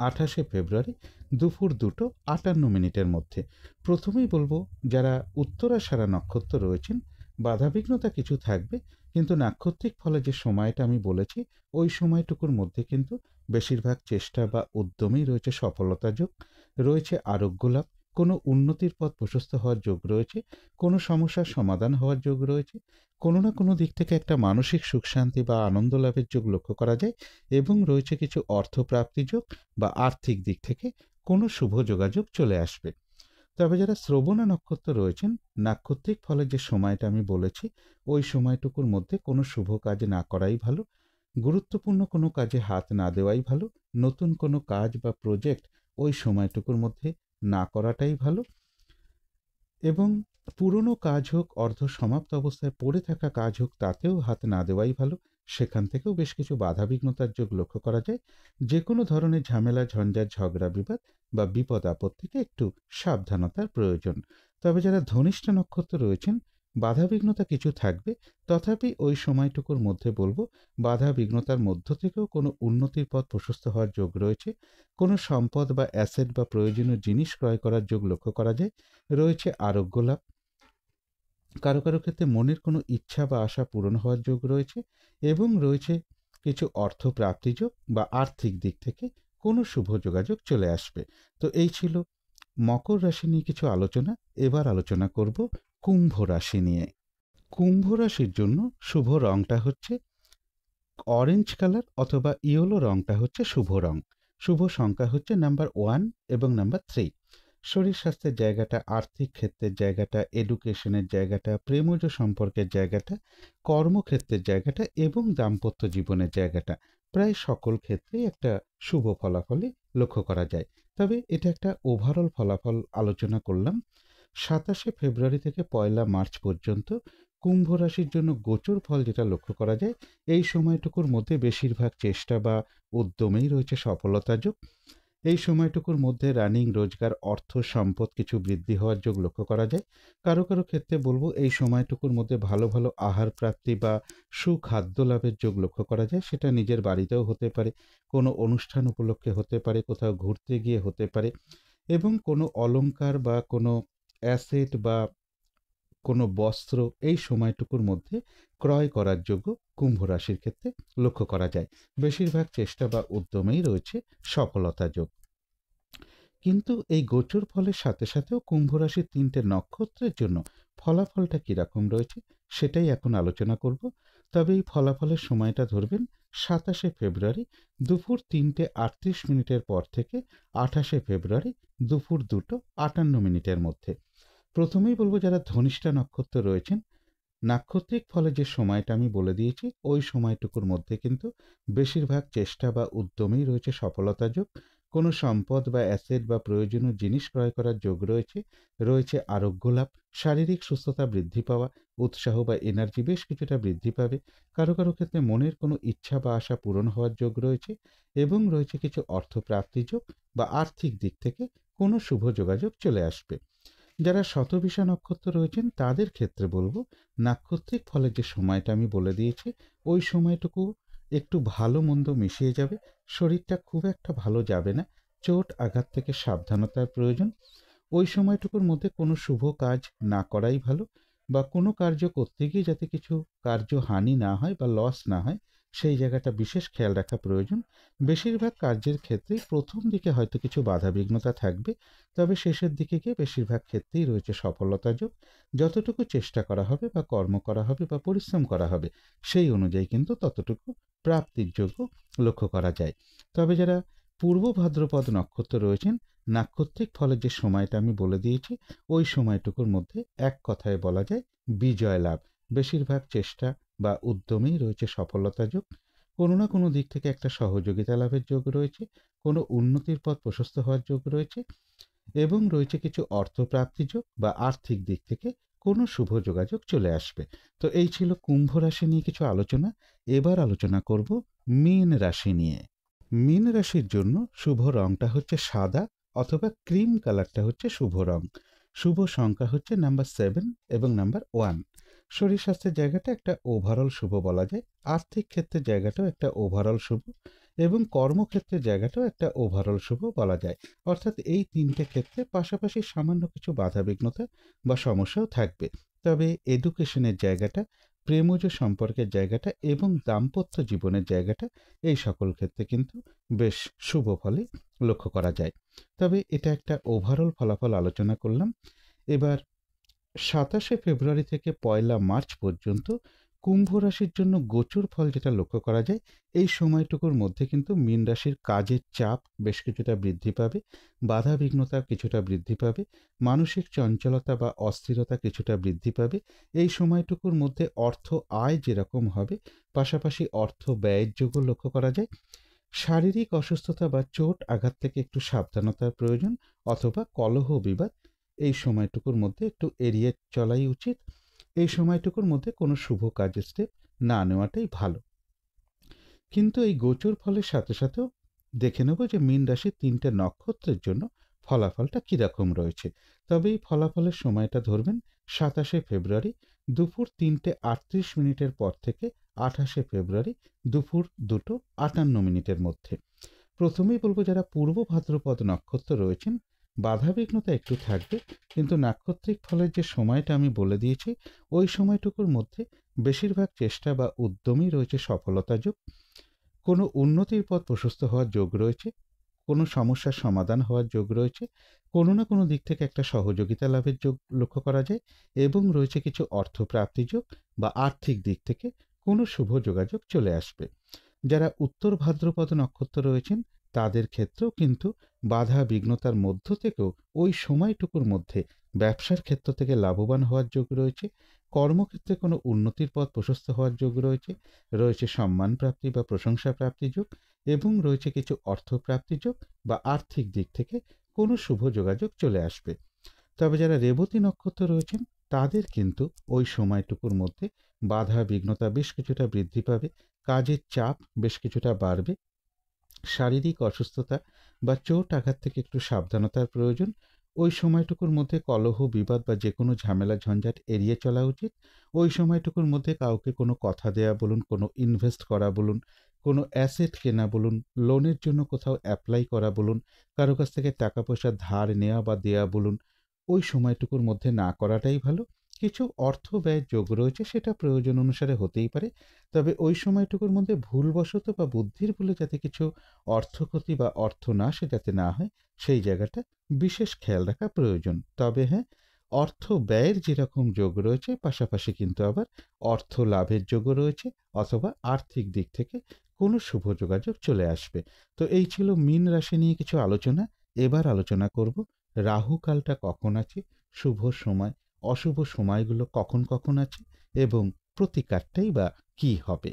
২৮শে ফেব্রুয়ারি দুপুর ২:৫৮ মধ্যে। প্রথমেই বলবো যারা উত্তরাষাঢ়া নক্ষত্র রয়েছেন, বাধাবিঘ্নতা কিছু থাকবে, কিন্তু নাক্ষত্রিক ফলে যে সময়টা আমি বলেছি ওই সময়টুকুর মধ্যে কিন্তু বেশিরভাগ চেষ্টা বা উদ্যমেই রয়েছে সফলতা যোগ, রয়েছে আরোগ্য লাভ, কোনো উন্নতির পথ প্রশস্ত হওয়ার যোগ রয়েছে, কোনো সমস্যার সমাধান হওয়ার যোগ রয়েছে, কোনো না কোনো দিক থেকে একটা মানসিক সুখ শান্তি বা আনন্দ লাভের যোগ লক্ষ্য করা যায় এবং রয়েছে কিছু অর্থপ্রাপ্তি যোগ বা আর্থিক দিক থেকে কোনো শুভ যোগাযোগ চলে আসবে। তবে যারা শ্রবণা নক্ষত্র রয়েছেন, নাক্ষত্রিক ফলের যে সময়টা আমি বলেছি ওই সময়টুকুর মধ্যে কোনো শুভ কাজ না করাই ভালো, গুরুত্বপূর্ণ কোনো কাজে হাত না দেওয়াই ভালো, নতুন কোনো কাজ বা প্রজেক্ট ওই সময়টুকুর মধ্যে না করাটাই ভালো এবং পুরনো কাজ হোক, অর্ধ সমাপ্ত অবস্থায় পড়ে থাকা কাজ হোক, তাতেও হাত না দেওয়াই ভালো। সেখান থেকেও বেশ কিছু বাধাবিঘ্নতার যোগ লক্ষ্য করা যায়। যে কোনো ধরনের ঝামেলা, ঝঞ্ঝাট, ঝগড়া, বিবাদ বা বিপদ আপদ থেকে একটু সাবধানতার প্রয়োজন। তবে যারা ধনিষ্ঠা নক্ষত্র রয়েছেন, বাধাবিঘ্নতা কিছু থাকবে, তথাপি ওই সময়টুকুর মধ্যে বলবো বাধা বিঘ্নতার মধ্য থেকেও কোনো উন্নতির পথ প্রশস্ত হওয়ার যোগ রয়েছে। কোনো সম্পদ বা অ্যাসেট বা প্রয়োজনীয় জিনিস ক্রয় করার যোগ লক্ষ্য করা যায়। রয়েছে আরোগ্য লাভ, কারো কারো ক্ষেত্রে মনের কোনো ইচ্ছা বা আশা পূরণ হওয়ার যোগ রয়েছে এবং রয়েছে কিছু অর্থ প্রাপ্তি যোগ বা আর্থিক দিক থেকে কোনো শুভ যোগাযোগ চলে আসবে। তো এই ছিল মকর রাশি নিয়ে কিছু আলোচনা। এবার আলোচনা করব কুম্ভ রাশি নিয়ে। কুম্ভ রাশির জন্য শুভ রংটা হচ্ছে অরেঞ্জ কালার অথবা ইয়েলো রংটা হচ্ছে শুভ রং। শুভ সংখ্যা হচ্ছে নাম্বার 1 এবং নাম্বার 3। শরীর স্বাস্থ্যের জায়গাটা, আর্থিক ক্ষেত্রের জায়গাটা, এডুকেশনের জায়গাটা, প্রেমজ সম্পর্কের জায়গাটা, কর্মক্ষেত্রের জায়গাটা এবং দাম্পত্য জীবনের জায়গাটা, প্রায় সকল ক্ষেত্রেই একটা শুভ ফলাফলই লক্ষ্য করা যায়। তবে এটা একটা ওভারঅল ফলাফল আলোচনা করলাম। ২৭শে ফেব্রুয়ারি থেকে ১লা মার্চ পর্যন্ত কুম্ভ রাশির জন্য গোচর ফল যেটা লক্ষ্য করা যায়, এই সময়টুকুর মধ্যে বেশিরভাগ চেষ্টা বা উদ্যমেই রয়েছে সফলতা যোগ। এই সময়টুকুর মধ্যে রানিং রোজগার, অর্থ সম্পদ কিছু বৃদ্ধি হওয়ার যোগ লক্ষ্য করা যায়। কারো কারো ক্ষেত্রে বলবো এই সময়টুকুর মধ্যে ভালো ভালো আহার প্রাপ্তি বা সুখাদ্য লাভের যোগ লক্ষ্য করা যায়। সেটা নিজের বাড়িতেও হতে পারে, কোনো অনুষ্ঠান উপলক্ষে হতে পারে, কোথাও ঘুরতে গিয়ে হতে পারে এবং কোনো অলংকার বা কোনো অ্যাসেট বা কোনো বস্ত্র এই সময়টুকুর মধ্যে ক্রয় করার যোগ্য কুম্ভ রাশির ক্ষেত্রে লক্ষ্য করা যায়। বেশিরভাগ চেষ্টা বা উদ্যমেই রয়েছে সফলতা যোগ। কিন্তু এই গোচর ফলের সাথে সাথেও কুম্ভ রাশির ৩টে নক্ষত্রের জন্য ফলাফলটা কীরকম রয়েছে সেটাই এখন আলোচনা করব। তবে এই ফলাফলের সময়টা ধরবেন ২৭শে ফেব্রুয়ারি দুপুর ৩:৩৮ পর থেকে ২৮শে ফেব্রুয়ারি দুপুর ২:৫৮ মধ্যে। প্রথমেই বলবো যারা ধনিষ্ঠা নক্ষত্র রয়েছেন, নাক্ষত্রিক ফলে যে সময়টা আমি বলে দিয়েছি ওই সময়টুকুর মধ্যে কিন্তু বেশিরভাগ চেষ্টা বা উদ্যমেই রয়েছে সফলতা যোগ। কোনো সম্পদ বা অ্যাসেট বা প্রয়োজনীয় জিনিস ক্রয় করার যোগ রয়েছে। রয়েছে আরোগ্য লাভ, শারীরিক সুস্থতা বৃদ্ধি পাওয়া, উৎসাহ বা এনার্জি বেশ কিছুটা বৃদ্ধি পাবে। কারো কারো ক্ষেত্রে মনের কোনো ইচ্ছা বা আশা পূরণ হওয়ার যোগ রয়েছে এবং রয়েছে কিছু অর্থপ্রাপ্তি যোগ বা আর্থিক দিক থেকে কোনো শুভ যোগাযোগ চলে আসবে। যারা শতভিষা নক্ষত্র রয়েছেন তাদের ক্ষেত্রে বলবো, নাক্ষত্রিক ফলের যে সময়টা আমি বলে দিয়েছি ওই সময়টুকু একটু ভালো মন্দ মিশিয়ে যাবে, শরীরটা খুব একটা ভালো যাবে না, চোট আঘাত থেকে সাবধানতার প্রয়োজন। ওই সময়টুকুর মধ্যে কোনো শুভ কাজ না করাই ভালো, বা কোনো কার্য করতে গিয়ে যাতে কিছু কার্য হানি না হয় বা লস না হয় সেই জায়গাটা বিশেষ খেয়াল রাখা প্রয়োজন। বেশিরভাগ কার্যের ক্ষেত্রেই প্রথম দিকে হয়তো কিছু বাধাবিঘ্নতা থাকবে, তবে শেষের দিকে গিয়ে বেশিরভাগ ক্ষেত্রেই রয়েছে সফলতা যোগ। যতটুকু চেষ্টা করা হবে বা কর্ম করা হবে বা পরিশ্রম করা হবে সেই অনুযায়ী কিন্তু ততটুকু প্রাপ্তির যোগ্য লক্ষ্য করা যায়। তবে যারা পূর্ব ভাদ্রপদ নক্ষত্র রয়েছেন, নাক্ষত্রিক ফলের যে সময়টা আমি বলে দিয়েছি ওই সময়টুকুর মধ্যে এক কথায় বলা যায় বিজয় লাভ। বেশিরভাগ চেষ্টা বা উদ্যমেই রয়েছে সফলতা যোগ। কোনো না কোনো দিক থেকে একটা সহযোগিতা লাভের যোগ রয়েছে, কোনো উন্নতির পথ প্রশস্ত হওয়ার যোগ রয়েছে, এবং রয়েছে কিছু অর্থপ্রাপ্তি যোগ বা আর্থিক দিক থেকে কোনো শুভ যোগাযোগ চলে আসবে। তো এই ছিল কুম্ভ রাশি নিয়ে কিছু আলোচনা। এবার আলোচনা করব মীন রাশি নিয়ে। মীন রাশির জন্য শুভ রংটা হচ্ছে সাদা অথবা ক্রিম কালারটা হচ্ছে শুভ রং। শুভ সংখ্যা হচ্ছে নাম্বার 7 এবং নাম্বার 1। শরীর স্বাস্থ্যের জায়গাটা একটা ওভারঅল শুভ বলা যায়, আর্থিক ক্ষেত্রের জায়গাটাও একটা ওভারঅল শুভ, এবং কর্মক্ষেত্রের জায়গাটাও একটা ওভারঅল শুভ বলা যায়। অর্থাৎ এই তিনটে ক্ষেত্রে পাশাপাশি সামান্য কিছু বাধাবিঘ্নতা বা সমস্যাও থাকবে। তবে এডুকেশনের জায়গাটা, প্রেমজ সম্পর্কের জায়গাটা এবং দাম্পত্য জীবনের জায়গাটা, এই সকল ক্ষেত্রে কিন্তু বেশ শুভ ফলই লক্ষ্য করা যায়। তবে এটা একটা ওভারঅল ফলাফল আলোচনা করলাম। এবার 27শে ফেব্রুয়ারি থেকে 1 মার্চ পর্যন্ত কুম্ভ রাশির জন্য গোচর ফল যেটা লক্ষ্য করা যায়, এই সময়টুকুর মধ্যে কিন্তু মীন রাশির কাজের চাপ বেশ কিছুটা বৃদ্ধি পাবে, বাধা বিঘ্নতা কিছুটা বৃদ্ধি পাবে, মানসিক চঞ্চলতা বা অস্থিরতা কিছুটা বৃদ্ধি পাবে। এই সময়টুকুর মধ্যে অর্থ আয় যেরকম হবে, পাশাপাশি অর্থ ব্যয়ের যোগও লক্ষ্য করা যায়। শারীরিক অসুস্থতা বা চোট আঘাত থেকে একটু সাবধানতার প্রয়োজন, অথবা কলহ বিবাদ এই সময়টুকুর মধ্যে একটু এড়িয়ে চলাই উচিত। এই সময়টুকুর মধ্যে কোনো শুভ কাজের স্টেপ না নেওয়াটাই ভালো। কিন্তু এই গোচর ফলের সাথে সাথেও দেখে নেব যে মীন রাশির 3টে নক্ষত্রের জন্য ফলাফলটা কীরকম রয়েছে। তবে এই ফলাফলের সময়টা ধরবেন 27শে ফেব্রুয়ারি দুপুর 3:38 পর থেকে 28শে ফেব্রুয়ারি দুপুর 2:58 মধ্যে। প্রথমেই বলবো, যারা পূর্ব ভাদ্রপদ নক্ষত্র রয়েছেন বাধাবিঘ্নতা একটু থাকবে, কিন্তু নাক্ষত্রিক ফলের যে সময়টা আমি বলে দিয়েছি ওই সময়টুকুর মধ্যে বেশিরভাগ চেষ্টা বা উদ্যমই রয়েছে সফলতা যোগ। কোনো উন্নতির পথ প্রশস্ত হওয়ার যোগ রয়েছে, কোনো সমস্যার সমাধান হওয়ার যোগ রয়েছে, কোনো না কোনো দিক থেকে একটা সহযোগিতা লাভের যোগ লক্ষ্য করা যায়, এবং রয়েছে কিছু অর্থপ্রাপ্তি যোগ বা আর্থিক দিক থেকে কোনো শুভ যোগাযোগ চলে আসবে। যারা উত্তর ভাদ্রপদ নক্ষত্র রয়েছেন তাদের ক্ষেত্রেও কিন্তু বাধা বিঘ্নতার মধ্য থেকেও ওই সময়টুকুর মধ্যে ব্যবসার ক্ষেত্র থেকে লাভবান হওয়ার যোগ রয়েছে, কর্মক্ষেত্রে কোনো উন্নতির পথ প্রশস্ত হওয়ার যোগ রয়েছে, রয়েছে সম্মান প্রাপ্তি বা প্রশংসা প্রাপ্তি যোগ, এবং রয়েছে কিছু অর্থপ্রাপ্তি যোগ বা আর্থিক দিক থেকে কোনো শুভ যোগাযোগ চলে আসবে। তবে যারা রেবতী নক্ষত্র রয়েছেন তাদের কিন্তু ওই সময়টুকুর মধ্যে বাধা বিঘ্নতা বেশ কিছুটা বৃদ্ধি পাবে, কাজের চাপ বেশ কিছুটা বাড়বে, শারীরিক অসুস্থতা বা চোট আঘাত থেকে একটু সাবধানতার প্রয়োজন। ওই সময়টুকুর মধ্যে কলহ বিবাদ বা যে কোনো ঝামেলা ঝঞ্ঝাট এড়িয়ে চলা উচিত। ওই সময়টুকুর মধ্যে কাউকে কোনো কথা দেয়া বলুন, কোনো ইনভেস্ট করা বলুন, কোনো অ্যাসেট কেনা বলুন, লোনের জন্য কোথাও অ্যাপ্লাই করা বলুন, কারো কাছ থেকে টাকা পয়সা ধার নেওয়া বা দেয়া বলুন, ওই সময়টুকুর মধ্যে না করাটাই ভালো। কিছু অর্থ ব্যয়ের যোগ রয়েছে, সেটা প্রয়োজন অনুসারে হতেই পারে, তবে ওই সময়টুকুর মধ্যে ভুলবশত বা বুদ্ধির ভুলে যাতে কিছু অর্থক্ষতি বা অর্থনাশ যাতে না হয় সেই জায়গাটা বিশেষ খেয়াল রাখা প্রয়োজন। তবে হ্যাঁ, অর্থ ব্যয়ের যেরকম যোগ রয়েছে পাশাপাশি কিন্তু আবার অর্থ লাভের যোগও রয়েছে, অথবা আর্থিক দিক থেকে কোনো শুভ যোগাযোগ চলে আসবে। তো এই ছিল মীন রাশি নিয়ে কিছু আলোচনা। এবার আলোচনা করব রাহু কালটা কখন আছে, শুভ সময় অশুভ সময়গুলো কখন কখন আছে, এবং প্রতিকারটাই বা কী হবে।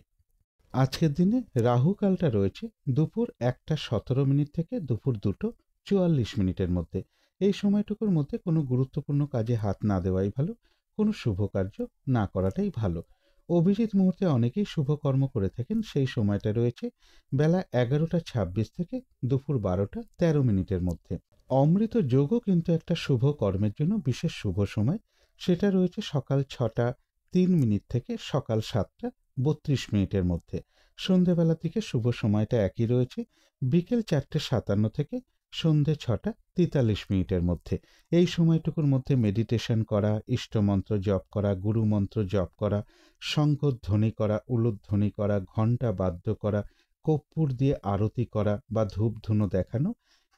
আজকের দিনে রাহু কালটা রয়েছে দুপুর 1:17 থেকে দুপুর 2:44 মধ্যে। এই সময়টুকুর মধ্যে কোনো গুরুত্বপূর্ণ কাজে হাত না দেওয়াই ভালো, কোনো শুভ কার্য না করাটাই ভালো। অভিজিৎ মুহূর্তে অনেকেই শুভকর্ম করে থাকেন, সেই সময়টা রয়েছে বেলা 11:26 থেকে দুপুর 12:13 মধ্যে। অমৃত যোগও কিন্তু একটা শুভ কর্মের জন্য বিশেষ শুভ সময়। সেটা রয়েছে সকাল 6টা 3 মিনিট থেকে সকাল 7টা 32 মিনিটের মধ্যে। সন্ধেবেলার দিকে শুভ সময়টা একই রয়েছে, বিকেল 4টে 57 থেকে সন্ধে 6টা 43 মিনিটের মধ্যে। এই সময়টুকুর মধ্যে মেডিটেশন করা, ইষ্টমন্ত্র জপ করা, গুরুমন্ত্র জপ করা, শঙ্খধ্বনি করা, উলুধ্বনি করা, ঘণ্টা বাদ্য করা, কর্পূর দিয়ে আরতি করা বা ধূপধুনো দেখানো,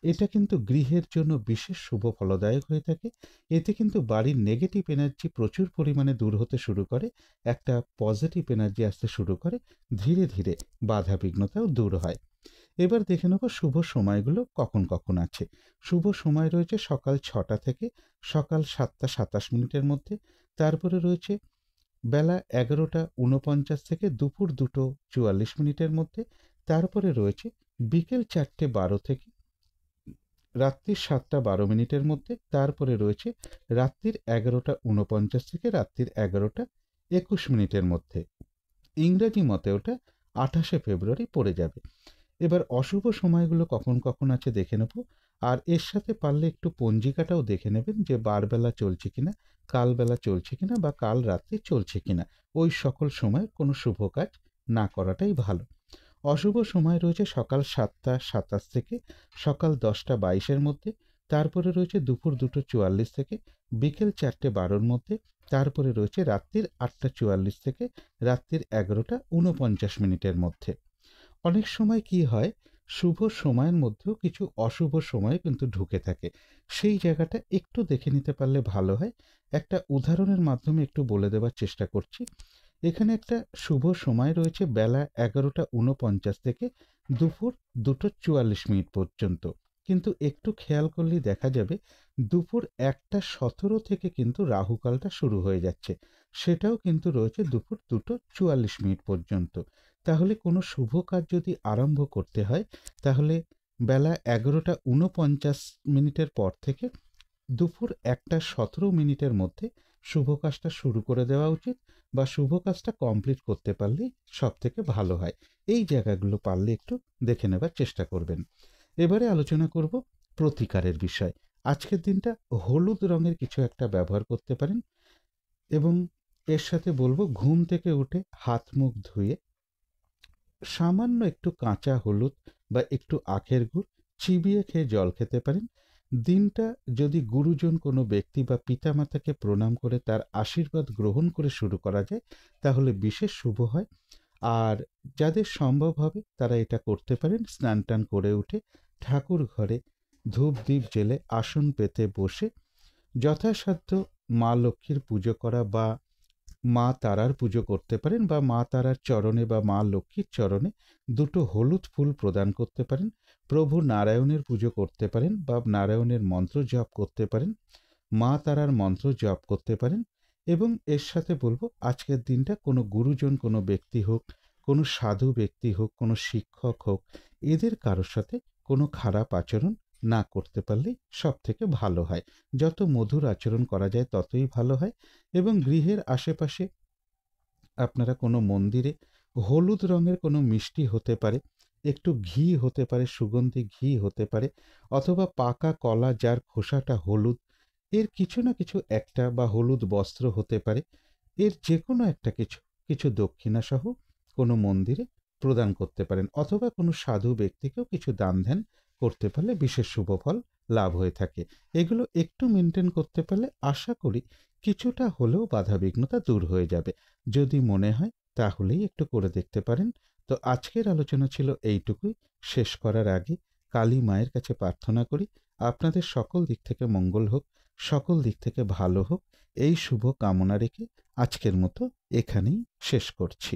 এটা কিন্তু গৃহের জন্য বিশেষ শুভ ফলদায়ক হয়ে থাকে। এতে কিন্তু বাড়ির নেগেটিভ এনার্জি প্রচুর পরিমাণে দূর হতে শুরু করে, একটা পজিটিভ এনার্জি আসতে শুরু করে, ধীরে ধীরে বাধা বিঘ্নতাও দূর হয়। এবার দেখে নেব শুভ সময়গুলো কখন কখন আছে। শুভ সময় রয়েছে সকাল 6টা থেকে সকাল 7টা 27 মিনিটের মধ্যে। তারপরে রয়েছে বেলা 11টা 49 থেকে দুপুর 2টো 44 মিনিটের মধ্যে। তারপরে রয়েছে বিকেল 4টে 12 থেকে রাত্রির 7টা 12 মিনিটের মধ্যে। তারপরে রয়েছে রাত্রির 11টা 49 থেকে রাত্রির 11টা 21 মিনিটের মধ্যে। ইংরাজি মতে ওটা 28শে ফেব্রুয়ারি পড়ে যাবে। এবার অশুভ সময়গুলো কখন কখন আছে দেখে নেব, আর এর সাথে পারলে একটু পঞ্জিকাটাও দেখে নেবেন যে বারবেলা চলছে কিনা, কালবেলা চলছে কিনা বা কাল রাত্রি চলছে কিনা। ওই সকল সময় কোনো শুভ কাজ না করাটাই ভালো। অশুভ সময় রয়েছে সকাল 7টা 27 থেকে সকাল 10টা 22-এর মধ্যে। তারপরে রয়েছে দুপুর 2টো 44 থেকে বিকেল 4টে 12-র মধ্যে। তারপরে রয়েছে রাত্রির 8টা 44 থেকে রাত্রির 11টা 49 মিনিটের মধ্যে। অনেক সময় কি হয়, শুভ সময়ের মধ্যেও কিছু অশুভ সময় কিন্তু ঢুকে থাকে। সেই জায়গাটা একটু দেখে নিতে পারলে ভালো হয়। একটা উদাহরণের মাধ্যমে একটু বলে দেওয়ার চেষ্টা করছি। এখানে একটা শুভ সময় রয়েছে বেলা 11টা 49 থেকে দুপুর 2টো 44 মিনিট পর্যন্ত। কিন্তু একটু খেয়াল করলেই দেখা যাবে দুপুর 1টা 17 থেকে কিন্তু রাহুকালটা শুরু হয়ে যাচ্ছে। সেটাও কিন্তু রয়েছে দুপুর 2টো 44 মিনিট পর্যন্ত। তাহলে কোনো শুভ কাজ যদি আরম্ভ করতে হয়, তাহলে বেলা 11টা 49 মিনিটের পর থেকে দুপুর 1টা 17 মিনিটের মধ্যে শুভ কাজটা শুরু করে দেওয়া উচিত, বা শুভ কাজটা কমপ্লিট করতে পারলেই সব থেকে ভালো হয়। এই জায়গাগুলো পারলে একটু দেখে নেবার চেষ্টা করবেন। এবারে আলোচনা করব প্রতিকারের বিষয়। আজকের দিনটা হলুদ রঙের কিছু একটা ব্যবহার করতে পারেন, এবং এর সাথে বলবো ঘুম থেকে উঠে হাত মুখ ধুয়ে সামান্য একটু কাঁচা হলুদ বা একটু আখের গুড় চিবিয়ে খেয়ে জল খেতে পারেন। দিনটা যদি গুরুজন কোনো ব্যক্তি বা পিতামাতাকে প্রণাম করে তার আশীর্বাদ গ্রহণ করে শুরু করা যায়, তাহলে বিশেষ শুভ হয়। আর যাদের সম্ভব হবে তারা এটা করতে পারেন স্নান টান করে উঠে ঠাকুর ঘরে ধূপ দ্বীপ জেলে আসন পেতে বসে যথাসাধ্য মা লক্ষ্মীর পুজো করা বা মা তারার পুজো করতে পারেন, বা মা তারার চরণে বা মা লক্ষ্মীর চরণে দুটো হলুদ ফুল প্রদান করতে পারেন। প্রভু নারায়ণের পুজো করতে পারেন বা নারায়ণের মন্ত্র জপ করতে পারেন, মা তারার মন্ত্র জপ করতে পারেন। এবং এর সাথে বলবো আজকের দিনটা কোনো গুরুজন, কোনো ব্যক্তি হোক, কোনো সাধু ব্যক্তি হোক, কোনো শিক্ষক হোক, এদের কারোর সাথে কোনো খারাপ আচরণ না করতে পারলেই সব থেকে ভালো হয়। যত মধুর আচরণ করা যায় ততই ভালো হয়। এবং গৃহের আশেপাশে আপনারা কোনো মন্দিরে হলুদ রঙের কোনো মিষ্টি হতে পারে, একটু ঘি হতে পারে, সুগন্ধি ঘি হতে পারে, অথবা পাকা কলা যার খোসাটা হলুদ, এর কিছু না কিছু একটা, বা হলুদ বস্ত্র হতে পারে, এর যে কোনো একটা কিছু কিছু দক্ষিণা সহ কোনো মন্দিরে প্রদান করতে পারেন, অথবা কোনো সাধু ব্যক্তিকেও কিছু দান ধ্যান করতে পারলে বিশেষ শুভ ফল লাভ হয়ে থাকে। এগুলো একটু মেনটেন করতে পারলে আশা করি কিছুটা হলেও বাধাবিঘ্নতা দূর হয়ে যাবে। যদি মনে হয় তাহলেই একটু করে দেখতে পারেন। তো আজকের আলোচনা ছিল এইটুকুই। শেষ করার আগে কালী মায়ের কাছে প্রার্থনা করি আপনাদের সকল দিক থেকে মঙ্গল হোক, সকল দিক থেকে ভালো হোক, এই শুভ কামনা রেখে আজকের মতো এখানেই শেষ করছি।